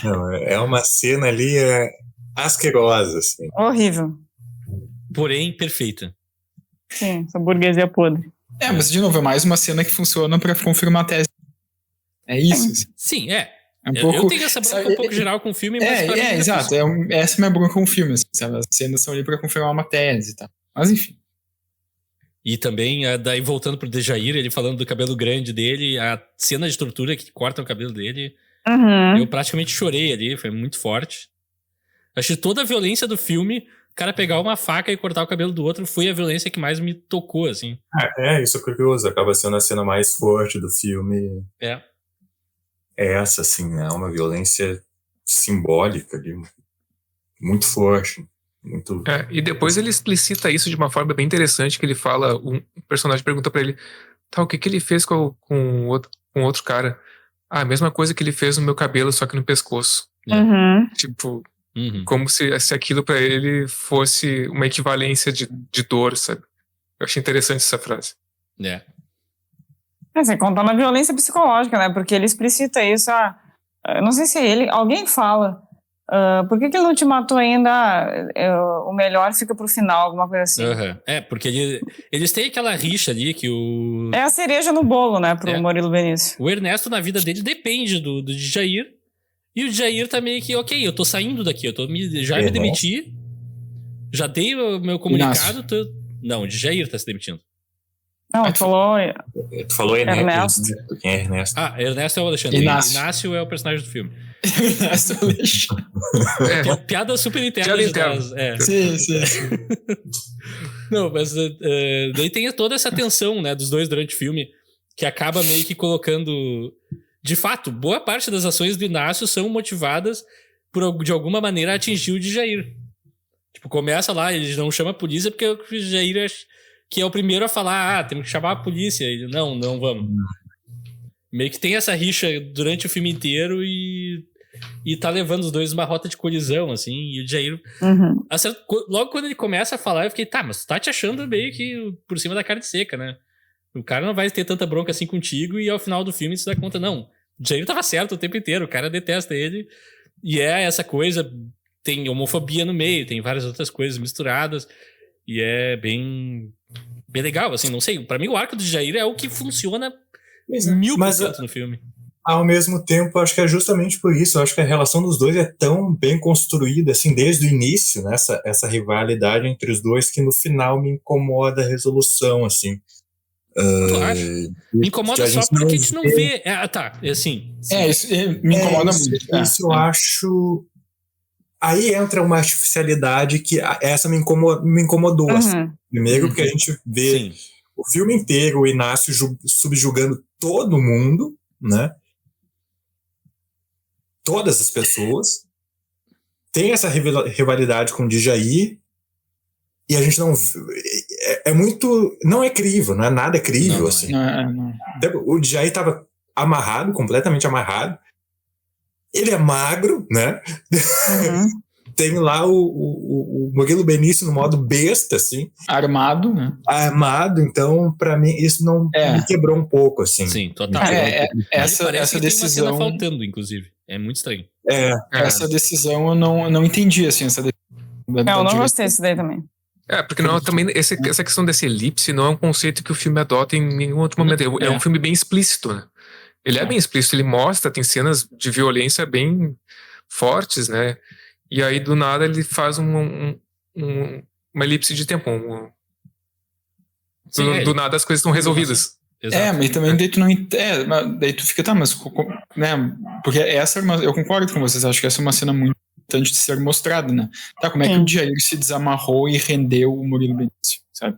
Não, é uma cena ali asquerosa, assim. Horrível. Porém, perfeita. Sim, essa burguesia podre. Mas de novo, é mais uma cena que funciona pra confirmar a tese. É isso. Assim. Sim, eu tenho essa bronca um pouco geral com o filme, mas... Exato. Essa é a minha bronca com o filme, assim, sabe? As cenas são ali pra confirmar uma tese e tal. Mas enfim. E também, daí voltando pro Djair, ele falando do cabelo grande dele, a cena de tortura que corta o cabelo dele, eu praticamente chorei ali, foi muito forte. Acho que toda a violência do filme, o cara pegar uma faca e cortar o cabelo do outro, foi a violência que mais me tocou, assim. Isso é curioso, acaba sendo a cena mais forte do filme. É essa, assim, né? Uma violência simbólica ali, muito forte. Muito... e depois ele explicita isso de uma forma bem interessante, que ele fala, um personagem pergunta pra ele, o que ele fez com outro cara? A mesma coisa que ele fez no meu cabelo, só que no pescoço. Tipo, como se aquilo pra ele fosse uma equivalência de dor, sabe? Eu achei interessante essa frase. Sem contar na violência psicológica, né? Porque ele explicita isso, eu não sei se é ele, alguém fala, por que ele não te matou ainda? O melhor fica pro final, alguma coisa assim. Porque eles têm aquela rixa ali que o... É a cereja no bolo, né, pro Murilo Benício. O Ernesto, na vida dele, depende do Djair. E o Djair tá meio que, eu tô saindo daqui, já me demiti, já dei o meu comunicado. Não, o Djair tá se demitindo. Não, tu falou. Tu falou Ernesto. Quem é Ernesto? Ernesto é o Alexandre. Inácio É o personagem do filme. Essa eu deixo. Piada super Piada interna. interna. Sim. Não, mas daí tem toda essa tensão, né, dos dois durante o filme, que acaba meio que colocando... De fato, boa parte das ações do Inácio são motivadas de alguma maneira a atingir o Djair. Tipo, começa lá, ele não chama a polícia porque o Djair que é o primeiro a falar, temos que chamar a polícia. Ele, não vamos. Meio que tem essa rixa durante o filme inteiro e tá levando os dois numa rota de colisão, assim, e o Djair... Logo quando ele começa a falar, eu fiquei, mas tu tá te achando meio que por cima da carne seca, né? O cara não vai ter tanta bronca assim contigo e ao final do filme você dá conta, não, o Djair tava certo o tempo inteiro, o cara detesta ele e é essa coisa, tem homofobia no meio, tem várias outras coisas misturadas e é bem legal, assim, não sei, pra mim o arco do Djair é o que funciona 1000% no filme. Ao mesmo tempo, acho que é justamente por isso, acho que a relação dos dois é tão bem construída, assim, desde o início, né, essa rivalidade entre os dois, que no final me incomoda a resolução, assim. Claro. Me incomoda só porque a gente não vê. Assim. Isso me incomoda muito. Isso eu acho. Aí entra uma artificialidade que essa me incomodou. Assim. Primeiro, porque a gente vê o filme inteiro o Inácio subjugando todo mundo, né? Todas as pessoas. Tem essa rivalidade com o Djair. E a gente não... É muito... Não é crível, não é nada crível, assim. Não. O Djair estava amarrado, completamente amarrado. Ele é magro, né? Tem lá o Murilo Benício no modo besta, assim. Armado, né? Armado, então, pra mim, isso não me quebrou um pouco, assim. Sim, total. Essa decisão... Tem uma cena faltando, inclusive. É muito estranho. Essa decisão eu não entendi, assim, essa decisão. Eu não gostei disso daí também. Porque não, também essa questão desse elipse não é um conceito que o filme adota em nenhum outro momento. É um filme bem explícito, né? Ele é bem explícito, ele mostra, tem cenas de violência bem fortes, né? E aí, do nada, ele faz uma elipse de tempo. Do nada as coisas estão resolvidas. Exato. Mas também daí tu não... daí tu fica, mas... Né? Porque essa eu concordo com vocês, acho que essa é uma cena muito importante de ser mostrada, né? Como é que o Djair se desamarrou e rendeu o Murilo Benício, sabe?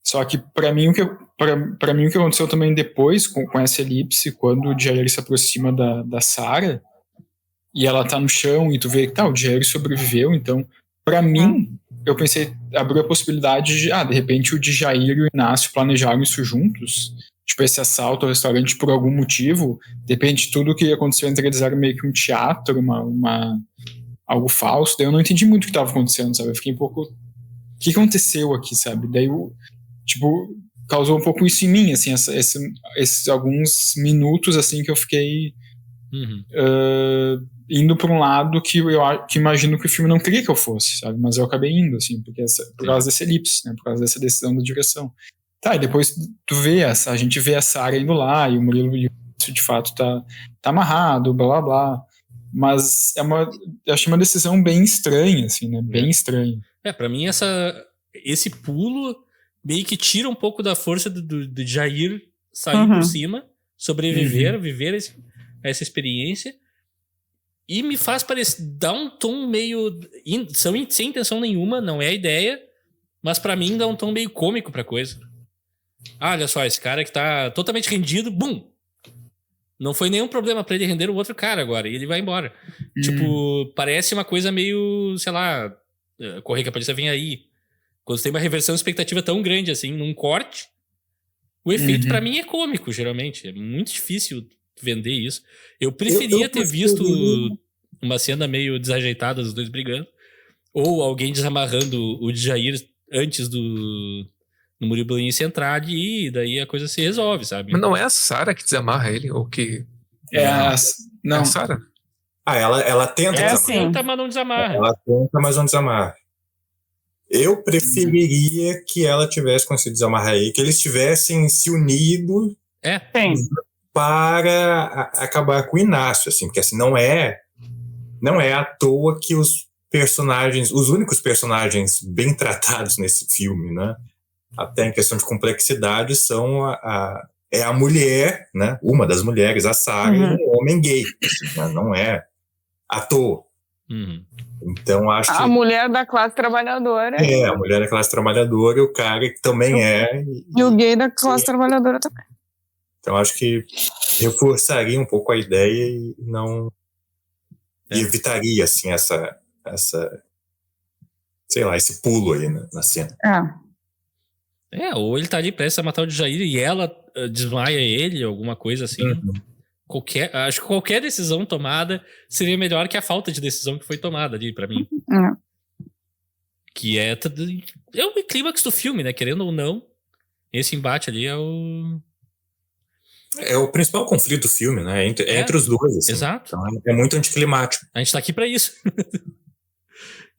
Só que pra mim o que aconteceu também depois com essa elipse, quando o Djair se aproxima da Sarah e ela tá no chão e tu vê que o Djair sobreviveu, então pra mim eu pensei, abriu a possibilidade de de repente o Djair e o Inácio planejaram isso juntos, tipo esse assalto ao restaurante por algum motivo, depende de tudo que aconteceu entre eles, era meio que um teatro, algo falso, daí eu não entendi muito o que estava acontecendo, sabe, eu fiquei um pouco, o que aconteceu aqui, sabe, daí causou um pouco isso em mim, assim, esses alguns minutos, assim, que eu fiquei indo para um lado que imagino que o filme não queria que eu fosse, sabe, mas eu acabei indo, assim, por causa desse elipse, né, por causa dessa decisão da direção. E depois a gente vê a Sarah indo lá, e o Murilo de fato tá amarrado, blá blá blá, mas eu achei uma decisão bem estranha, assim, né, bem estranha. Pra mim esse pulo meio que tira um pouco da força do Jair sair por cima, sobreviver, viver essa experiência, e me faz dar um tom meio... sem intenção nenhuma, não é a ideia, mas pra mim dá um tom meio cômico pra coisa. Olha só, esse cara que tá totalmente rendido, bum! Não foi nenhum problema pra ele render o outro cara agora, e ele vai embora. Tipo, parece uma coisa meio, sei lá, correr que a polícia vem aí. Quando você tem uma reversão de expectativa tão grande assim, num corte, o efeito pra mim é cômico, geralmente. É muito difícil vender isso. Eu preferia ter visto uma cena meio desajeitada dos dois brigando, ou alguém desamarrando o Djair antes do Murilo Benício entrar e daí a coisa se resolve, sabe? Mas não é a Sarah que desamarra ele? Ou que... Não. É a Sarah? Ela tenta Ela desamarrar. tenta, mas não desamarra. Ela tenta, mas não desamarra. Eu preferiria que ela tivesse conseguido desamarrar aí, que eles tivessem se unido para acabar com o Inácio, assim, porque assim, não é à toa que os únicos personagens bem tratados nesse filme, né? até em questão de complexidade, é a mulher, né? Uma das mulheres, a Sarah, e um homem gay. Assim, né? Não é à toa. Então, acho que... A mulher da classe trabalhadora. A mulher da classe trabalhadora e o cara que também é. E o gay da classe trabalhadora também. Então, acho que reforçaria um pouco a ideia e não... E evitaria, assim, essa... sei lá, esse pulo aí na cena. Ou ele tá ali prestes a matar o Jair e ela desmaia ele, alguma coisa assim. Acho que qualquer decisão tomada seria melhor que a falta de decisão que foi tomada ali, pra mim. Que é o clímax do filme, né? Querendo ou não, esse embate ali é o... É o principal conflito do filme, né? Entre os dois, assim. Exato. Então, é muito anticlimático. A gente tá aqui pra isso.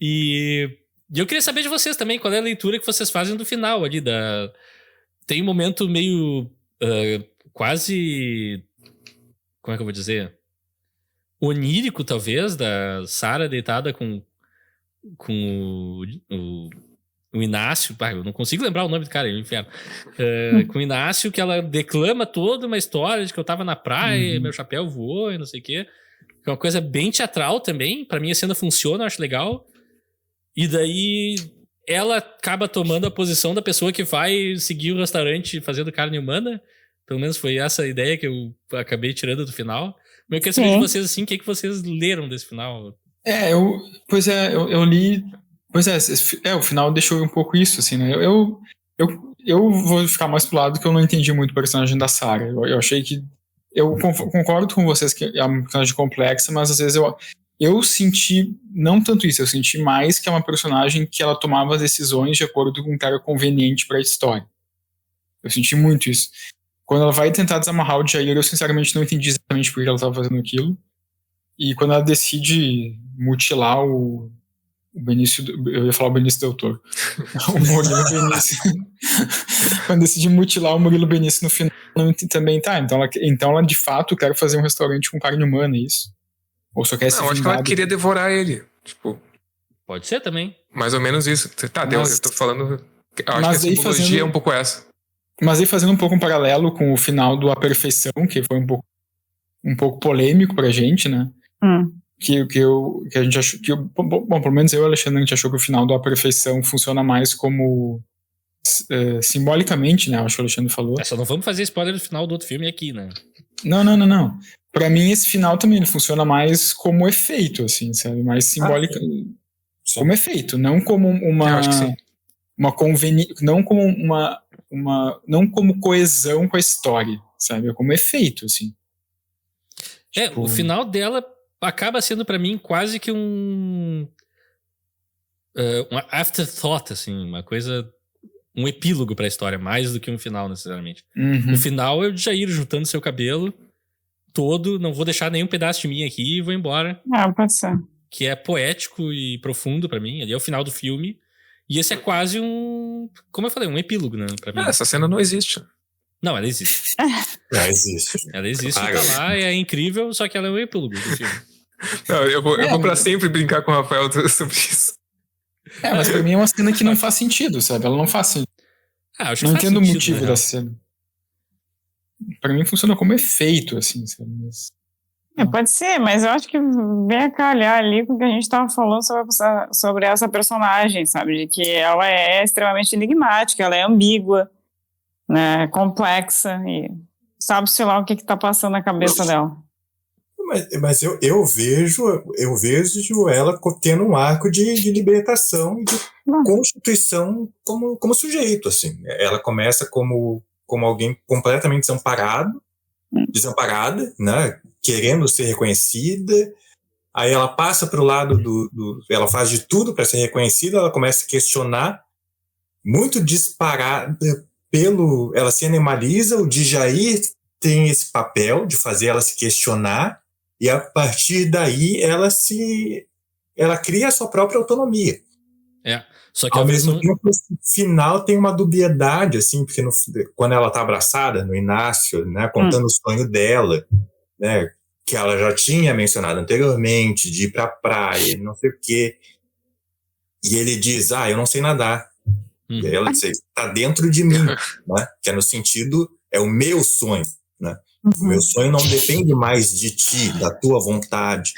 E eu queria saber de vocês também, qual é a leitura que vocês fazem do final ali da... Tem um momento meio quase... Como é que eu vou dizer? Onírico, talvez, da Sarah deitada com o Inácio. Eu não consigo lembrar o nome do cara, é um inferno. Com o Inácio, que ela declama toda uma história de que eu tava na praia, meu chapéu voou e não sei o quê. É uma coisa bem teatral também. Pra mim a cena funciona, eu acho legal. E daí ela acaba tomando a posição da pessoa que vai seguir o restaurante fazendo carne humana. Pelo menos foi essa a ideia que eu acabei tirando do final. Mas eu queria saber de vocês, assim, o que vocês leram desse final? Eu li... o final deixou um pouco isso, assim, né? Eu vou ficar mais pro lado que eu não entendi muito o personagem da Sarah. Eu achei que... Eu concordo com vocês que é uma personagem complexa, mas às vezes eu senti, não tanto isso, eu senti mais que é uma personagem que ela tomava decisões de acordo com o que era conveniente pra história. Eu senti muito isso. Quando ela vai tentar desamarrar o Jair, eu sinceramente não entendi exatamente por que ela estava fazendo aquilo. E quando ela decide mutilar o Benício... Eu ia falar o Benício Del Toro. O Murilo Benício. Quando decide mutilar o Murilo Benício no final, também tá. Então ela de fato quer fazer um restaurante com carne humana, é isso? Ou só quer se Não, acho que ela queria devorar ele. Tipo... Pode ser também. Mais ou menos isso. Tá, eu tô falando... Eu acho que a simbologia é um pouco essa. Mas aí fazendo um pouco um paralelo com o final do A Perfeição, que foi um pouco polêmico pra gente, né? Que a gente achou bom, pelo menos eu e o Alexandre, a gente achou que o final do A Perfeição funciona mais como simbolicamente, né? Acho que o Alexandre falou. Só não vamos fazer spoiler do final do outro filme aqui, né? Não. Pra mim, esse final também ele funciona mais como efeito, assim, sabe? Mais simbólico. Como efeito, não como uma conveniência, não como coesão com a história, sabe? É como efeito, assim. O final dela acaba sendo pra mim quase que um afterthought, assim, uma coisa, um epílogo pra história, mais do que um final necessariamente. O final é o Jair juntando seu cabelo todo, não vou deixar nenhum pedaço de mim aqui e vou embora. Pode ser. Que é poético e profundo pra mim, ali é o final do filme. E esse é quase como eu falei, um epílogo, né, pra mim. Essa cena não existe. Não, ela existe. Ela existe. Ela existe, tá lá, é incrível, só que ela é um epílogo do filme. Não, eu vou pra sempre brincar com o Rafael sobre isso. Mas pra mim é uma cena que não faz sentido, sabe? Ela não faz sentido. Acho não que entendo o sentido, motivo da cena. Pra mim funciona como efeito, assim, sabe? Pode ser, mas eu acho que vem a calhar ali com o que a gente estava falando sobre essa personagem, sabe? De que ela é extremamente enigmática, ela é ambígua, né? Complexa, e sabe-se lá o que está passando na cabeça dela. Mas eu vejo ela tendo um arco de libertação e de constituição como sujeito, assim. Ela começa como alguém completamente desamparada, né? Querendo ser reconhecida, aí ela passa para o lado ela faz de tudo para ser reconhecida, ela começa a questionar, muito disparada ela se animaliza, o Djair tem esse papel de fazer ela se questionar, e a partir daí ela cria a sua própria autonomia. Só que ao mesmo tempo, no final tem uma dubiedade, assim, porque quando ela está abraçada no Inácio, né, contando o sonho dela, né, que ela já tinha mencionado anteriormente, de ir pra praia, não sei o quê. E ele diz, eu não sei nadar. E aí ela diz, tá dentro de mim, né? Que é no sentido, é o meu sonho, né? O meu sonho não depende mais de ti, da tua vontade,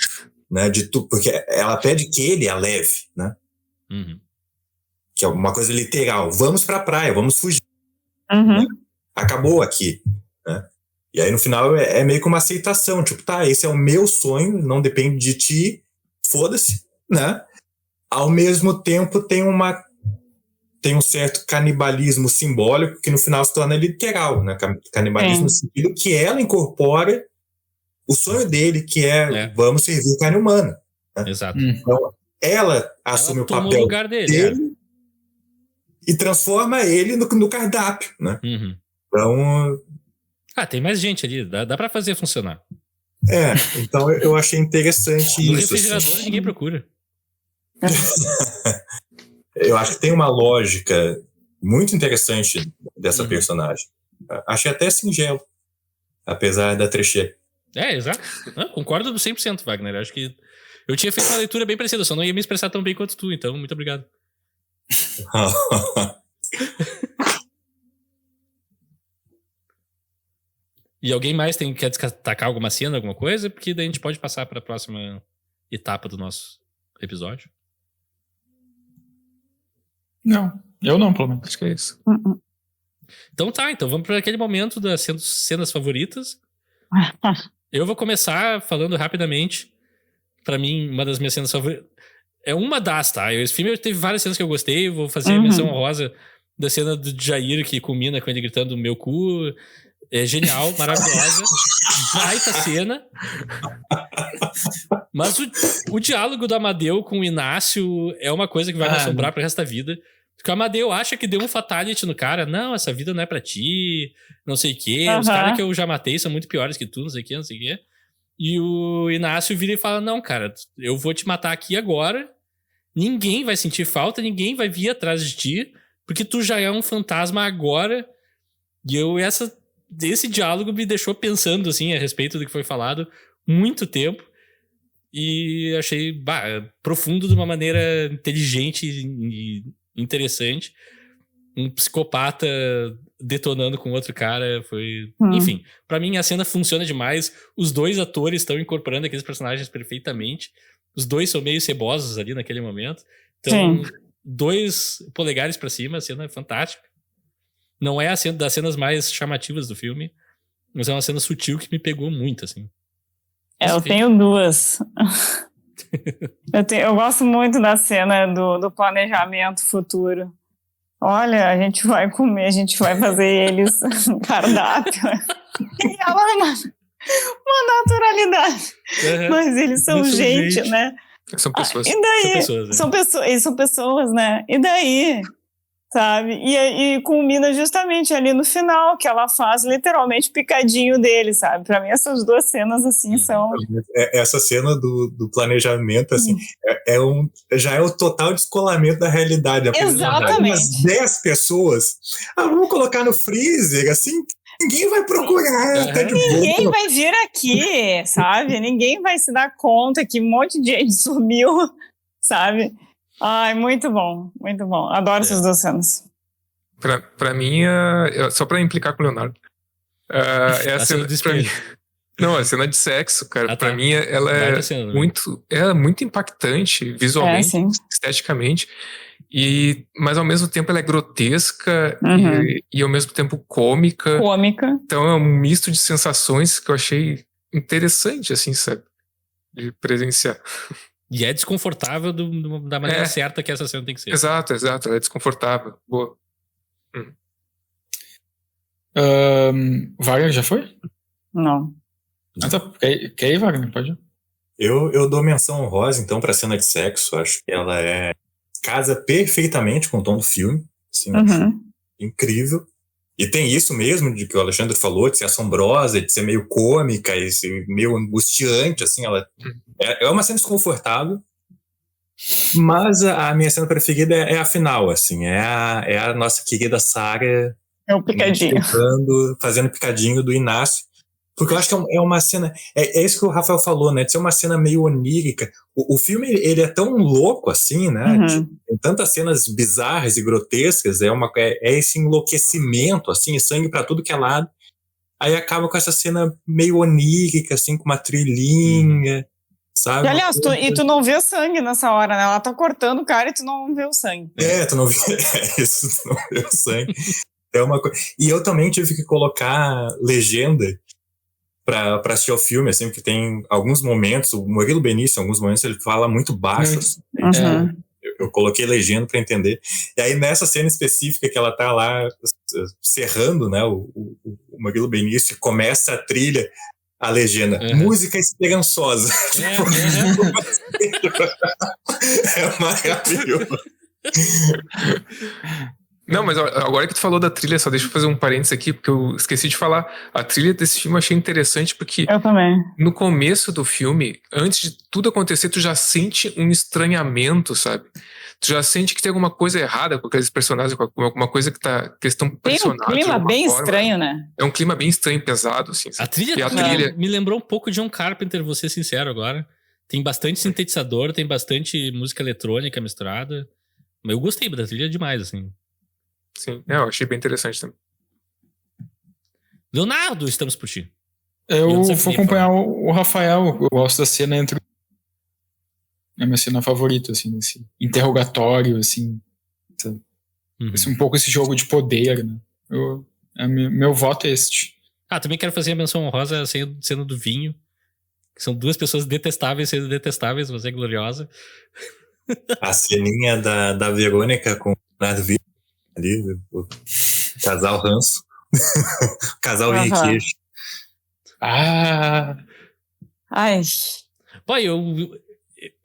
né? De tu, porque ela pede que ele a leve, né? Que é uma coisa literal. Vamos pra praia, vamos fugir. Né? Acabou aqui, né? E aí no final é meio que uma aceitação, tipo, tá, esse é o meu sonho, não depende de ti, foda-se, né? Ao mesmo tempo tem um certo canibalismo simbólico que no final se torna literal, né? Canibalismo no sentido que ela incorpora o sonho dele, que é vamos servir carne humana. Né? Exato. Então, ela assume o papel lugar dele e transforma ele no cardápio, né? Então... tem mais gente ali, dá pra fazer funcionar. Então eu achei interessante no isso. No refrigerador assim. Ninguém procura. Eu acho que tem uma lógica muito interessante dessa personagem. Achei até singelo, apesar da trecheira. Exato. Concordo do 100%, Wagner. Acho que eu tinha feito uma leitura bem parecida, só não ia me expressar tão bem quanto tu, então muito obrigado. E alguém mais quer destacar alguma cena, alguma coisa? Porque daí a gente pode passar para a próxima etapa do nosso episódio. Não, eu não, pelo menos. Acho que é isso. Então então vamos para aquele momento das cenas favoritas. Eu vou começar falando rapidamente. Para mim, uma das minhas cenas favoritas é uma das, tá? Esse filme teve várias cenas que eu gostei. Vou fazer a menção honrosa da cena do Jair, que culmina com ele gritando meu cu. É genial, maravilhosa, baita cena. Mas o diálogo do Amadeu com o Inácio é uma coisa que vai me assombrar pro resto da vida. Porque o Amadeu acha que deu um fatality no cara. Não, essa vida não é pra ti, não sei o quê. Os caras que eu já matei são muito piores que tu, não sei o quê, não sei o quê. E o Inácio vira e fala, não, cara, eu vou te matar aqui agora. Ninguém vai sentir falta, ninguém vai vir atrás de ti, porque tu já é um fantasma agora. E esse diálogo me deixou pensando, assim, a respeito do que foi falado muito tempo. E achei profundo de uma maneira inteligente e interessante. Um psicopata detonando com outro cara foi... Enfim, pra mim a cena funciona demais. Os dois atores estão incorporando aqueles personagens perfeitamente. Os dois são meio cebosos ali naquele momento. Então, 2 polegares pra cima, a cena é fantástica. Não é a cena das cenas mais chamativas do filme, mas é uma cena sutil que me pegou muito, assim. Eu tenho 2. Eu gosto muito da cena do planejamento futuro. Olha, a gente vai comer, a gente vai fazer eles cardápio. E ela uma naturalidade. Mas eles são gente, né? São pessoas. E daí? Eles são pessoas, né? E daí? Sabe? E culmina justamente ali no final, que ela faz literalmente picadinho dele, sabe? Pra mim, essas 2 cenas, assim, são... Essa cena do planejamento, assim, já é o total descolamento da realidade. Exatamente. Umas 10 pessoas, vamos colocar no freezer, assim, ninguém vai procurar. Tá de ninguém boa. vai vir aqui, sabe? Ninguém vai se dar conta que um monte de gente sumiu, sabe? Ai, muito bom, muito bom. Adoro essas 2 cenas. Pra mim, só pra implicar com o Leonardo, é a cena pra mim. Não, a cena de sexo, cara, pra mim ela é muito impactante visualmente, esteticamente, mas ao mesmo tempo ela é grotesca e ao mesmo tempo cômica. Então é um misto de sensações que eu achei interessante, assim, sabe? De presenciar. E é desconfortável da maneira certa que essa cena tem que ser. Exato, é desconfortável. Boa. Wagner já foi? Não. Tá. Quer ir, Wagner? Pode ir. Eu dou menção honrosa, então, pra cena de sexo. Acho que ela casa perfeitamente com o tom do filme. Assim, incrível. E tem isso mesmo, de que o Alexandre falou, de ser assombrosa, de ser meio cômica, e ser meio angustiante, assim, ela é uma cena desconfortável, mas a minha cena preferida é a final, assim, é a nossa querida Sarah o picadinho. fazendo picadinho do Inácio, Porque eu acho que é uma cena... É isso que o Rafael falou, né? De ser uma cena meio onírica. O filme, ele é tão louco assim, né? Uhum. Tem tantas cenas bizarras e grotescas. É esse enlouquecimento, assim, sangue pra tudo que é lado. Aí acaba com essa cena meio onírica, assim, com uma trilhinha, sabe? E, aliás, tu não vê sangue nessa hora, né? Ela tá cortando o cara e tu não vê o sangue. Tu não vê isso, tu não vê o sangue. É uma coisa. E eu também tive que colocar legenda pra assistir ao filme, assim, porque tem alguns momentos, o Murilo Benício, em alguns momentos, ele fala muito baixo, assim, Uhum. eu coloquei legenda pra entender. E aí, nessa cena específica que ela tá lá serrando, né, o Murilo Benício, começa a trilha, a legenda, música esperançosa. É maravilhoso. Não, mas agora que tu falou da trilha, só deixa eu fazer um parênteses aqui, porque eu esqueci de falar. A trilha desse filme eu achei interessante, porque Eu também. no começo do filme, antes de tudo acontecer, tu já sente um estranhamento, sabe? Tu já sente que tem alguma coisa errada com aqueles personagens, com alguma coisa que eles estão pressionados. Tem um clima bem estranho, né? É um clima bem estranho, pesado, assim. A trilha me lembrou um pouco de John Carpenter, vou ser sincero agora. Tem bastante sintetizador, tem bastante música eletrônica misturada. Eu gostei da trilha demais, assim. Sim, eu achei bem interessante também. Leonardo, estamos por ti. Eu vou acompanhar o Rafael. Eu gosto da cena entre... É a minha cena favorita, assim, desse interrogatório, assim. Um pouco esse jogo de poder, né? Meu voto é este. Também quero fazer a menção honrosa à cena do vinho. Que são duas pessoas detestáveis sendo detestáveis, você é gloriosa. A ceninha da Verônica com o Leonardo Vitor ali, o casal ranço. O casal queijo. Ai. Pô,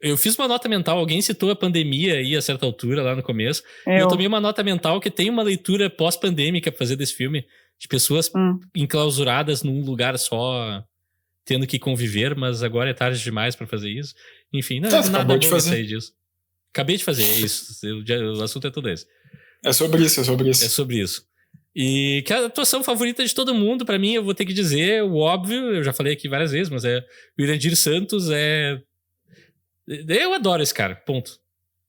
eu fiz uma nota mental, alguém citou a pandemia aí a certa altura, lá no começo. Eu tomei uma nota mental que tem uma leitura pós-pandêmica pra fazer desse filme, de pessoas enclausuradas num lugar só, tendo que conviver, mas agora é tarde demais pra fazer isso. Enfim, nada bom sair disso. Acabei de fazer, é isso. O assunto é todo esse. É sobre isso. É sobre isso. E que a atuação favorita de todo mundo, pra mim, eu vou ter que dizer o óbvio, eu já falei aqui várias vezes, mas o Irandir Santos eu adoro esse cara, ponto.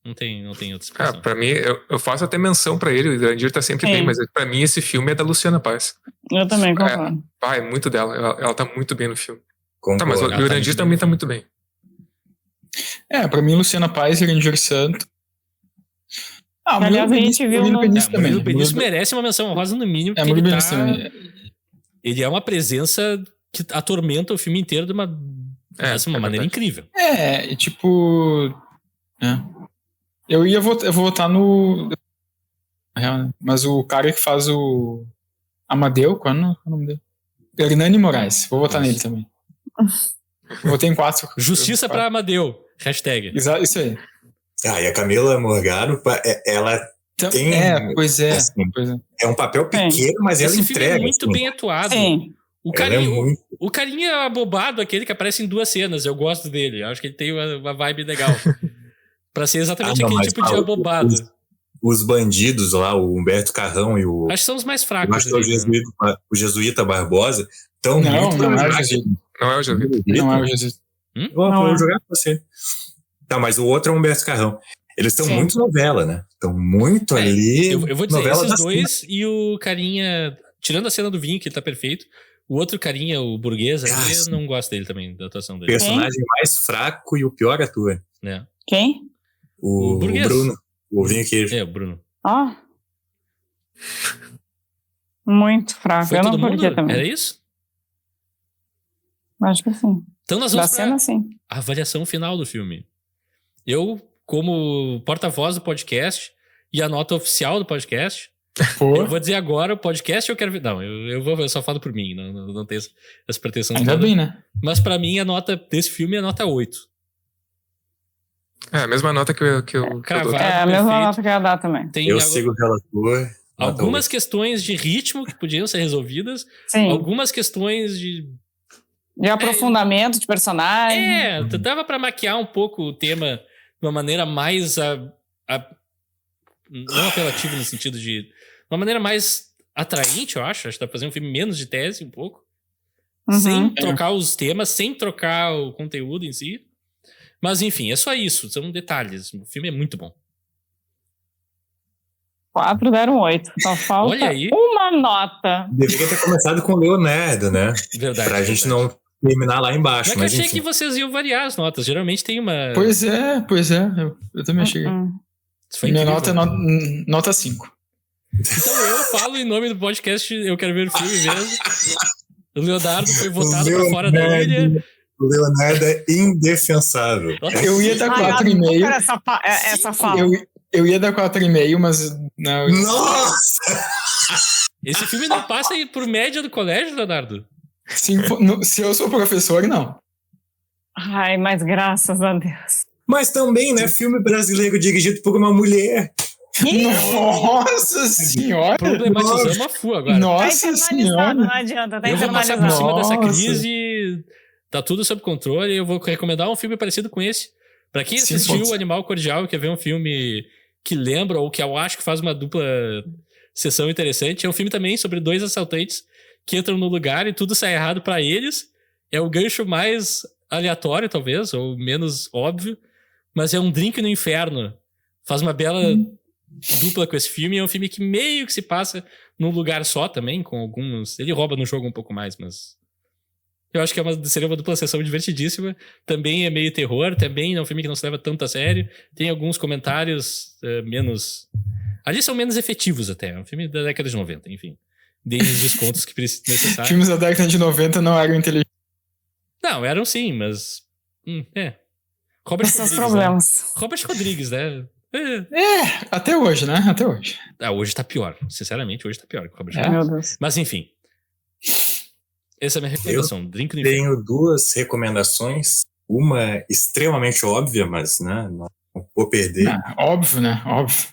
Não tem outra expressão. Pra mim, eu faço até menção pra ele, o Irandir tá sempre bem, mas pra mim esse filme é da Luciana Paz. Eu também concordo. É muito dela, ela tá muito bem no filme. Concordo. Mas o Irandir também tá muito bem. Pra mim, Luciana Paz e Irandir Santos. Aliás, a gente viu o Murilo Benício merece uma menção honrosa no mínimo, porque ele é uma presença que atormenta o filme inteiro de uma maneira incrível. Eu vou votar no... Mas o cara que faz o Amadeu, qual é o nome dele? Hernani Moraes, vou votar nele também. Votei em 4. Justiça pra Amadeu, hashtag. Isso aí. E a Camila Morgado, ela tem... Pois é. É um papel pequeno, mas ela entrega. Filme é muito bem atuado. Sim. O carinha abobado, aquele que aparece em 2 cenas, eu gosto dele. Acho que ele tem uma vibe legal. Pra ser exatamente aquele tipo de abobado. Os bandidos lá, o Humberto Carrão e o... Acho que são os mais fracos. Acho que o Jesuíta Barbosa estão muito... Não é o Jesuíta. Não é o Jesuíta. Não é o Jesuíta. Vou jogar pra você. Tá, mas o outro é o Humberto Carrão. Eles estão muito novela, né? Estão muito ali. Eu vou dizer, esses dois e o carinha... Tirando a cena do vinho, que ele tá perfeito, o outro carinha, o burguês, eu não gosto dele também, da atuação dele. Personagem mais fraco e o pior ator. Quem? O Bruno. O vinho queijo. O Bruno. Muito fraco. Foi eu todo não mundo? curti também. Era isso? Acho que sim. Então nós vamos cena, sim. A avaliação final do filme. Eu, como porta-voz do podcast e a nota oficial do podcast, eu vou dizer agora o podcast eu quero ver. Não, eu só falo por mim, não tenho essa pretensão. Ainda bem, né? Mas pra mim a nota desse filme é nota 8. A mesma nota que eu cravado, a mesma nota que eu ia dar também. Eu sigo o relator. Algumas questões de ritmo que podiam ser resolvidas. Sim. Algumas questões de aprofundamento de personagem. Dava pra maquiar um pouco o tema de uma maneira mais não apelativa no sentido de uma maneira mais atraente, eu acho. Acho que dá pra fazer um filme menos de tese um pouco. sem trocar os temas, sem trocar o conteúdo em si. Mas enfim, é só isso, são detalhes. O filme é muito bom. 4 deram 8. Só falta Olha aí. uma nota. Deveria ter começado com o Leonardo, né? Verdade. Pra gente não terminar lá embaixo. Mas Mas eu achei enfim. que vocês iam variar as notas. Geralmente tem uma... Pois é. Eu também achei. Isso foi Minha incrível. nota é nota 5. Então eu falo em nome do podcast, eu quero ver o filme mesmo. O Leonardo foi votado pra fora da ilha. O Leonardo é indefensável. Eu ia dar Ai, 4,5. essa fala. Eu ia dar 4,5, mas não. Nossa! Esse filme não passa por média do colégio, Leonardo? Se eu sou professor, não. Ai, mas graças a Deus. Mas também, né? Filme brasileiro dirigido por uma mulher. Nossa senhora! Problematizamos a FU agora. Nossa Tá senhora! internalizado, não adianta, tá Eu vou passar internalizado. por cima dessa Nossa. crise, tá tudo sob controle. Eu vou recomendar um filme parecido com esse. Pra quem 5 assistiu pontos. o Animal Cordial e quer ver um filme que lembra ou que eu acho que faz uma dupla sessão interessante, é um filme também sobre 2 assaltantes que entram no lugar e tudo sai errado pra eles. É o gancho mais aleatório, talvez, ou menos óbvio, mas é Um Drink no Inferno. Faz uma bela dupla com esse filme. É um filme que meio que se passa num lugar só também, com alguns... Ele rouba no jogo um pouco mais, mas... Eu acho que seria uma dupla sessão divertidíssima. Também é meio terror, também é um filme que não se leva tanto a sério. Tem alguns comentários menos... Ali são menos efetivos até. É um filme da década de 90, enfim. Deem os descontos que necessários. Filmes da década de 90 não eram inteligentes. Não, eram sim, mas... Robert Esses Rodrigues, problemas. né? Robert Rodrigues, né? Até hoje, né? Até hoje. Hoje tá pior. Sinceramente, hoje tá pior que o Robert É? Rodrigues. Meu Deus. Mas enfim. Essa é a minha recomendação. Drink no Inferno. Tenho 2 recomendações. Uma extremamente óbvia, mas né, não vou perder. Óbvio, né? Óbvio.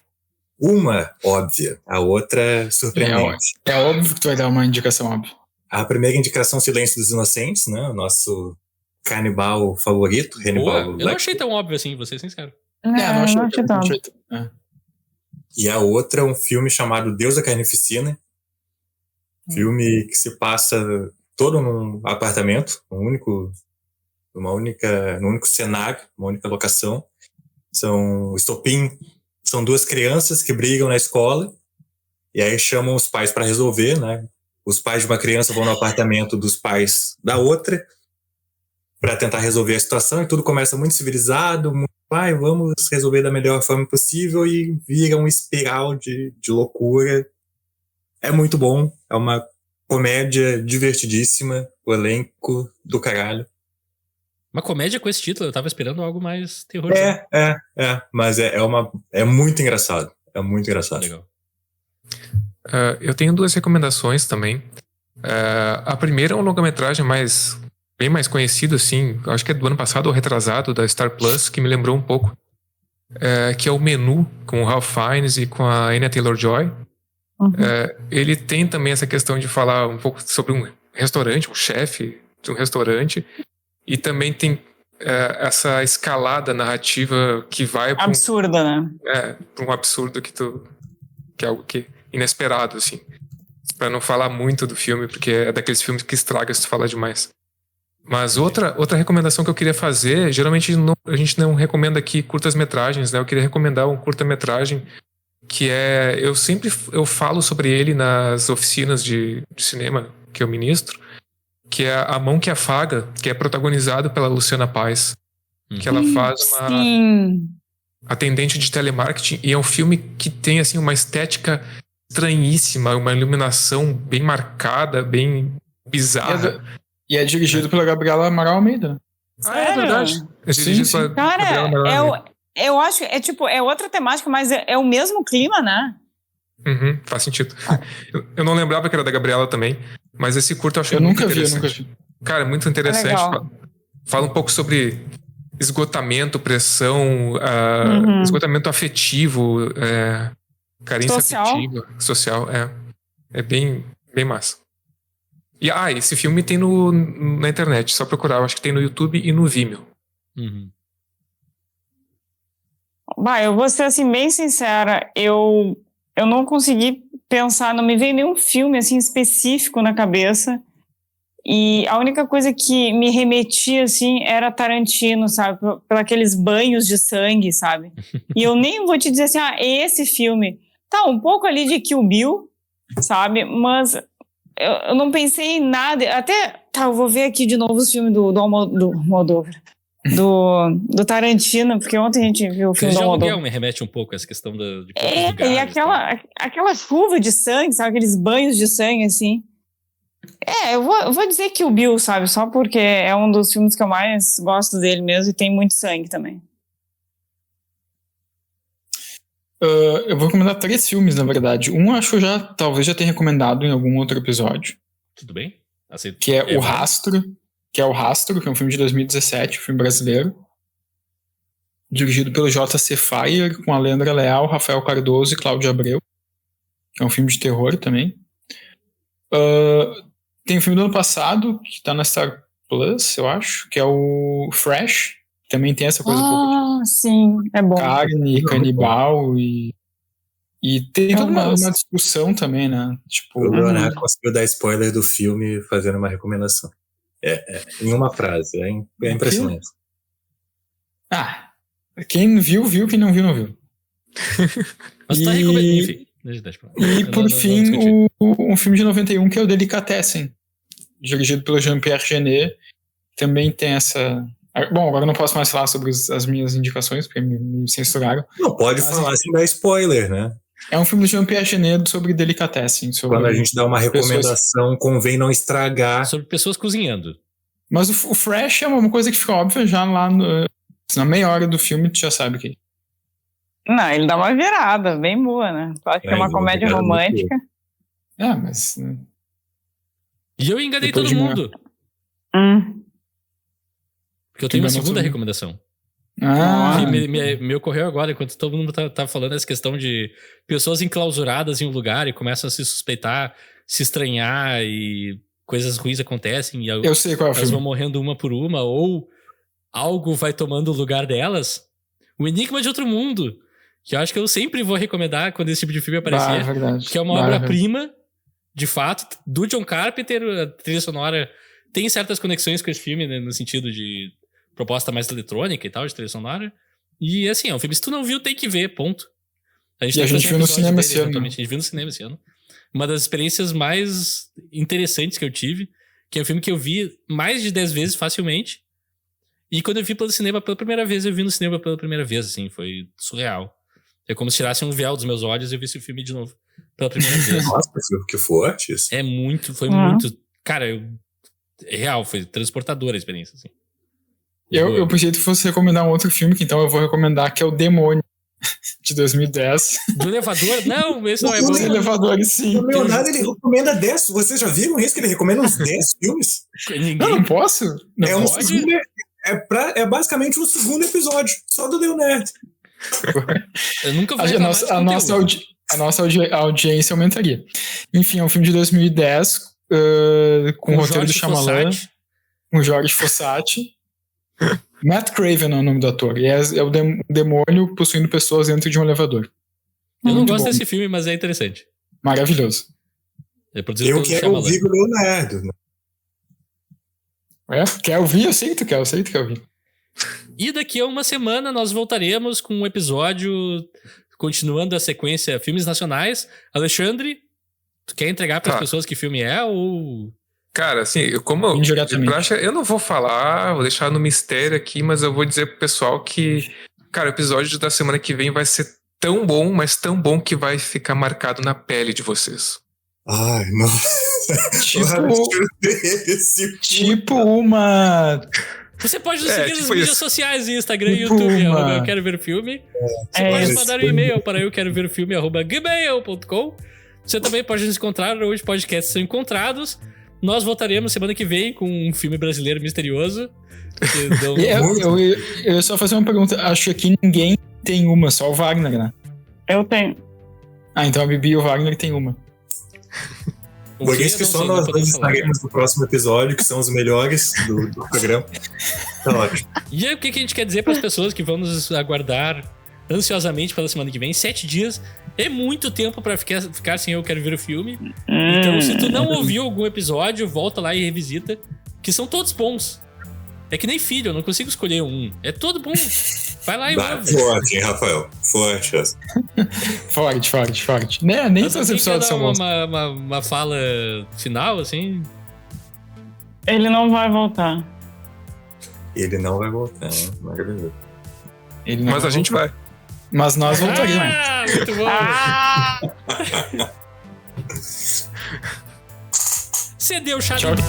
Uma óbvia, a outra surpreendente. É óbvio que tu vai dar uma indicação óbvia. A primeira indicação, Silêncio dos Inocentes, né? O nosso canibal favorito, Hannibal Eu não Lecter. achei tão óbvio assim, vou ser sincero. Não achei não achei tanto. tanto. E a outra, um filme chamado Deus da Carnificina. Filme que se passa todo num apartamento, num único cenário, uma única locação. São 2 crianças que brigam na escola e aí chamam os pais para resolver, né? Os pais de uma criança vão no apartamento dos pais da outra para tentar resolver a situação e tudo começa muito civilizado, vamos resolver da melhor forma possível e vira um espiral de loucura. É muito bom, é uma comédia divertidíssima, o elenco do caralho. Uma comédia com esse título, eu tava esperando algo mais terror. Mas é muito engraçado. É muito engraçado. Legal. Eu tenho 2 recomendações também. A primeira é um longa-metragem bem mais conhecido, assim, acho que é do ano passado ou retrasado, da Star Plus, que me lembrou um pouco, que é o Menu, com o Ralph Fiennes e com a Anya Taylor-Joy. Ele tem também essa questão de falar um pouco sobre um restaurante, um chefe de um restaurante, e também tem essa escalada narrativa que vai para Absurda, né? para um absurdo que é algo que inesperado, assim. Pra não falar muito do filme, porque é daqueles filmes que estraga se tu falar demais. Mas outra recomendação que eu queria fazer, geralmente a gente não recomenda aqui curtas-metragens, né? Eu queria recomendar um curta-metragem que eu falo sobre ele nas oficinas de cinema que eu ministro, que é A Mão que Afaga, que é protagonizado pela Luciana Paz, que ela faz uma atendente de telemarketing, e é um filme que tem assim uma estética estranhíssima, uma iluminação bem marcada, bem bizarra. E é dirigido pela Gabriela Amaral Almeida. É verdade. É dirigido pela Gabriela Amaral Almeida. Eu acho que é outra temática, mas é o mesmo clima, né? Faz sentido. Eu não lembrava que era da Gabriela também, mas esse curto eu achei muito interessante. Cara, muito interessante. Fala um pouco sobre esgotamento, pressão, esgotamento afetivo, carência afetiva, social. É bem massa. E esse filme tem na internet, só procurar. Eu acho que tem no YouTube e no Vimeo. Eu vou ser assim, bem sincera, eu não consegui pensar, não me veio nenhum filme assim específico na cabeça E a única coisa que me remetia, assim, era Tarantino, sabe? Por aqueles banhos de sangue, sabe? E eu nem vou te dizer assim, esse filme tá um pouco ali de Kill Bill, sabe? Mas eu não pensei em nada. Até, eu vou ver aqui de novo os filmes do Almodóvar. Do Tarantino, porque ontem a gente viu o filme do Almodóvar. Me remete um pouco a essa questão de e aquela chuva de sangue, sabe? Aqueles banhos de sangue, assim. Eu vou dizer que o Bill, sabe? Só porque é um dos filmes que eu mais gosto dele mesmo e tem muito sangue também. Eu vou recomendar 3 filmes, na verdade. Um acho que eu talvez já tenha recomendado em algum outro episódio. Tudo bem? Aceito. Que é O Rastro. Que é O Rastro, que é um filme de 2017, um filme brasileiro. Dirigido pelo J.C. Fire, com a Leandra Leal, Rafael Cardoso e Cláudio Abreu. Que é um filme de terror também. Tem um filme do ano passado, que tá na Star Plus, eu acho, que é o Fresh. Também tem essa coisa um pouco de sim, é bom. carne, canibal e tem toda uma discussão também, né? Tipo, o Leonardo conseguiu dar spoiler do filme fazendo uma recomendação. Em uma frase, é impressionante. Quem viu, quem não viu. Mas tá recomendando, enfim. E por fim, um filme de 91 que é o Delicatessen, dirigido pelo Jean-Pierre Jeunet. Também tem essa... Bom, agora eu não posso mais falar sobre as minhas indicações, porque me censuraram. Não pode falar sem dar spoiler, né? É um filme do Jean-Pierre Jeunet sobre Delicatessen. Quando a gente dá uma recomendação, convém não estragar. Sobre pessoas cozinhando. Mas o Fresh é uma coisa que fica óbvia já lá na meia hora do filme, tu já sabe que... Não, ele dá uma virada, bem boa, né? Tu acha que é uma comédia romântica. Mas... E eu enganei todo mundo. Porque eu tenho uma segunda recomendação. Que me ocorreu agora, enquanto todo mundo tá falando essa questão de pessoas enclausuradas em um lugar e começam a se suspeitar, se estranhar e coisas ruins acontecem. E eu sei qual é o filme. Elas vão morrendo uma por uma, ou algo vai tomando o lugar delas. O Enigma de Outro Mundo, que eu acho que eu sempre vou recomendar quando esse tipo de filme aparecer. Verdade. Que é uma obra-prima, de fato, do John Carpenter. A trilha sonora tem certas conexões com esse filme, né, no sentido de proposta mais eletrônica e tal, de trilha sonora. E assim, é um filme, se tu não viu, tem que ver, ponto. A gente viu no cinema esse ano. A gente viu no cinema esse ano. Uma das experiências mais interessantes que eu tive, que é um filme que eu vi mais de 10 vezes facilmente. E quando eu vi pelo cinema pela primeira vez, eu vi no cinema pela primeira vez, assim, foi surreal. É como se tirasse um véu dos meus olhos e eu visse o filme de novo pela primeira vez. Nossa, que forte isso. Foi muito... Cara, real, foi transportadora a experiência, assim. Eu pensei que tu fosse recomendar um outro filme, que então eu vou recomendar, que é O Demônio, de 2010. Do elevador? Não, esse não é bom. Do elevador, sim. O Leonardo, ele recomenda 10. Vocês já viram isso? Que ele recomenda uns 10 filmes? Não posso. Não pode? É basicamente um segundo episódio, só do Leonardo. Eu nunca vou a nossa audiência aumentaria. Enfim, é um filme de 2010, com o roteiro do Shyamalan, com Jorge Fossati. Matt Craven é o nome do ator. E é o demônio possuindo pessoas dentro de um elevador. Eu não gosto desse filme, mas é interessante. Maravilhoso. Eu quero ouvir o Leonardo. Quer ouvir? Eu sei que tu quer ouvir. E daqui a uma semana nós voltaremos com um episódio continuando a sequência Filmes Nacionais. Alexandre, tu quer entregar para as pessoas que filme é ou... Cara, assim, eu não vou falar, vou deixar no mistério aqui, mas eu vou dizer pro pessoal que, cara, o episódio da semana que vem vai ser tão bom, mas tão bom que vai ficar marcado na pele de vocês. Ai, nossa. Tipo uma... Você pode nos seguir nas mídias sociais, Instagram e YouTube, eu quero ver filme. Você pode mandar um e-mail para euqueroverfilme@gmail.com. Você também pode nos encontrar onde podcasts são encontrados. Nós voltaremos semana que vem com um filme brasileiro misterioso. Eu ia só fazer uma pergunta. Acho que aqui ninguém tem uma, só o Wagner, né? Eu tenho. Então a Bibi e o Wagner tem uma. Por isso que só nós dois estaremos no próximo episódio, que são os melhores do programa. Tá ótimo. E aí, o que a gente quer dizer para as pessoas que vão nos aguardar ansiosamente pela semana que vem. 7 dias é muito tempo pra ficar sem Eu Quero Ver o Filme. Então, se tu não ouviu algum episódio, volta lá e revisita, que são todos bons. É que nem filho, eu não consigo escolher um. É todo bom. Vai lá e ouve. Forte, hein, Rafael? Forte. Forte. Nem Mas todos os episódios são bons. uma fala final, assim? Ele não vai voltar. Ele não vai voltar, né? Maravilhoso. Mas a gente vai. Mas nós voltaríamos. Ah, muito bom. Cedeu o chá Tchau. de...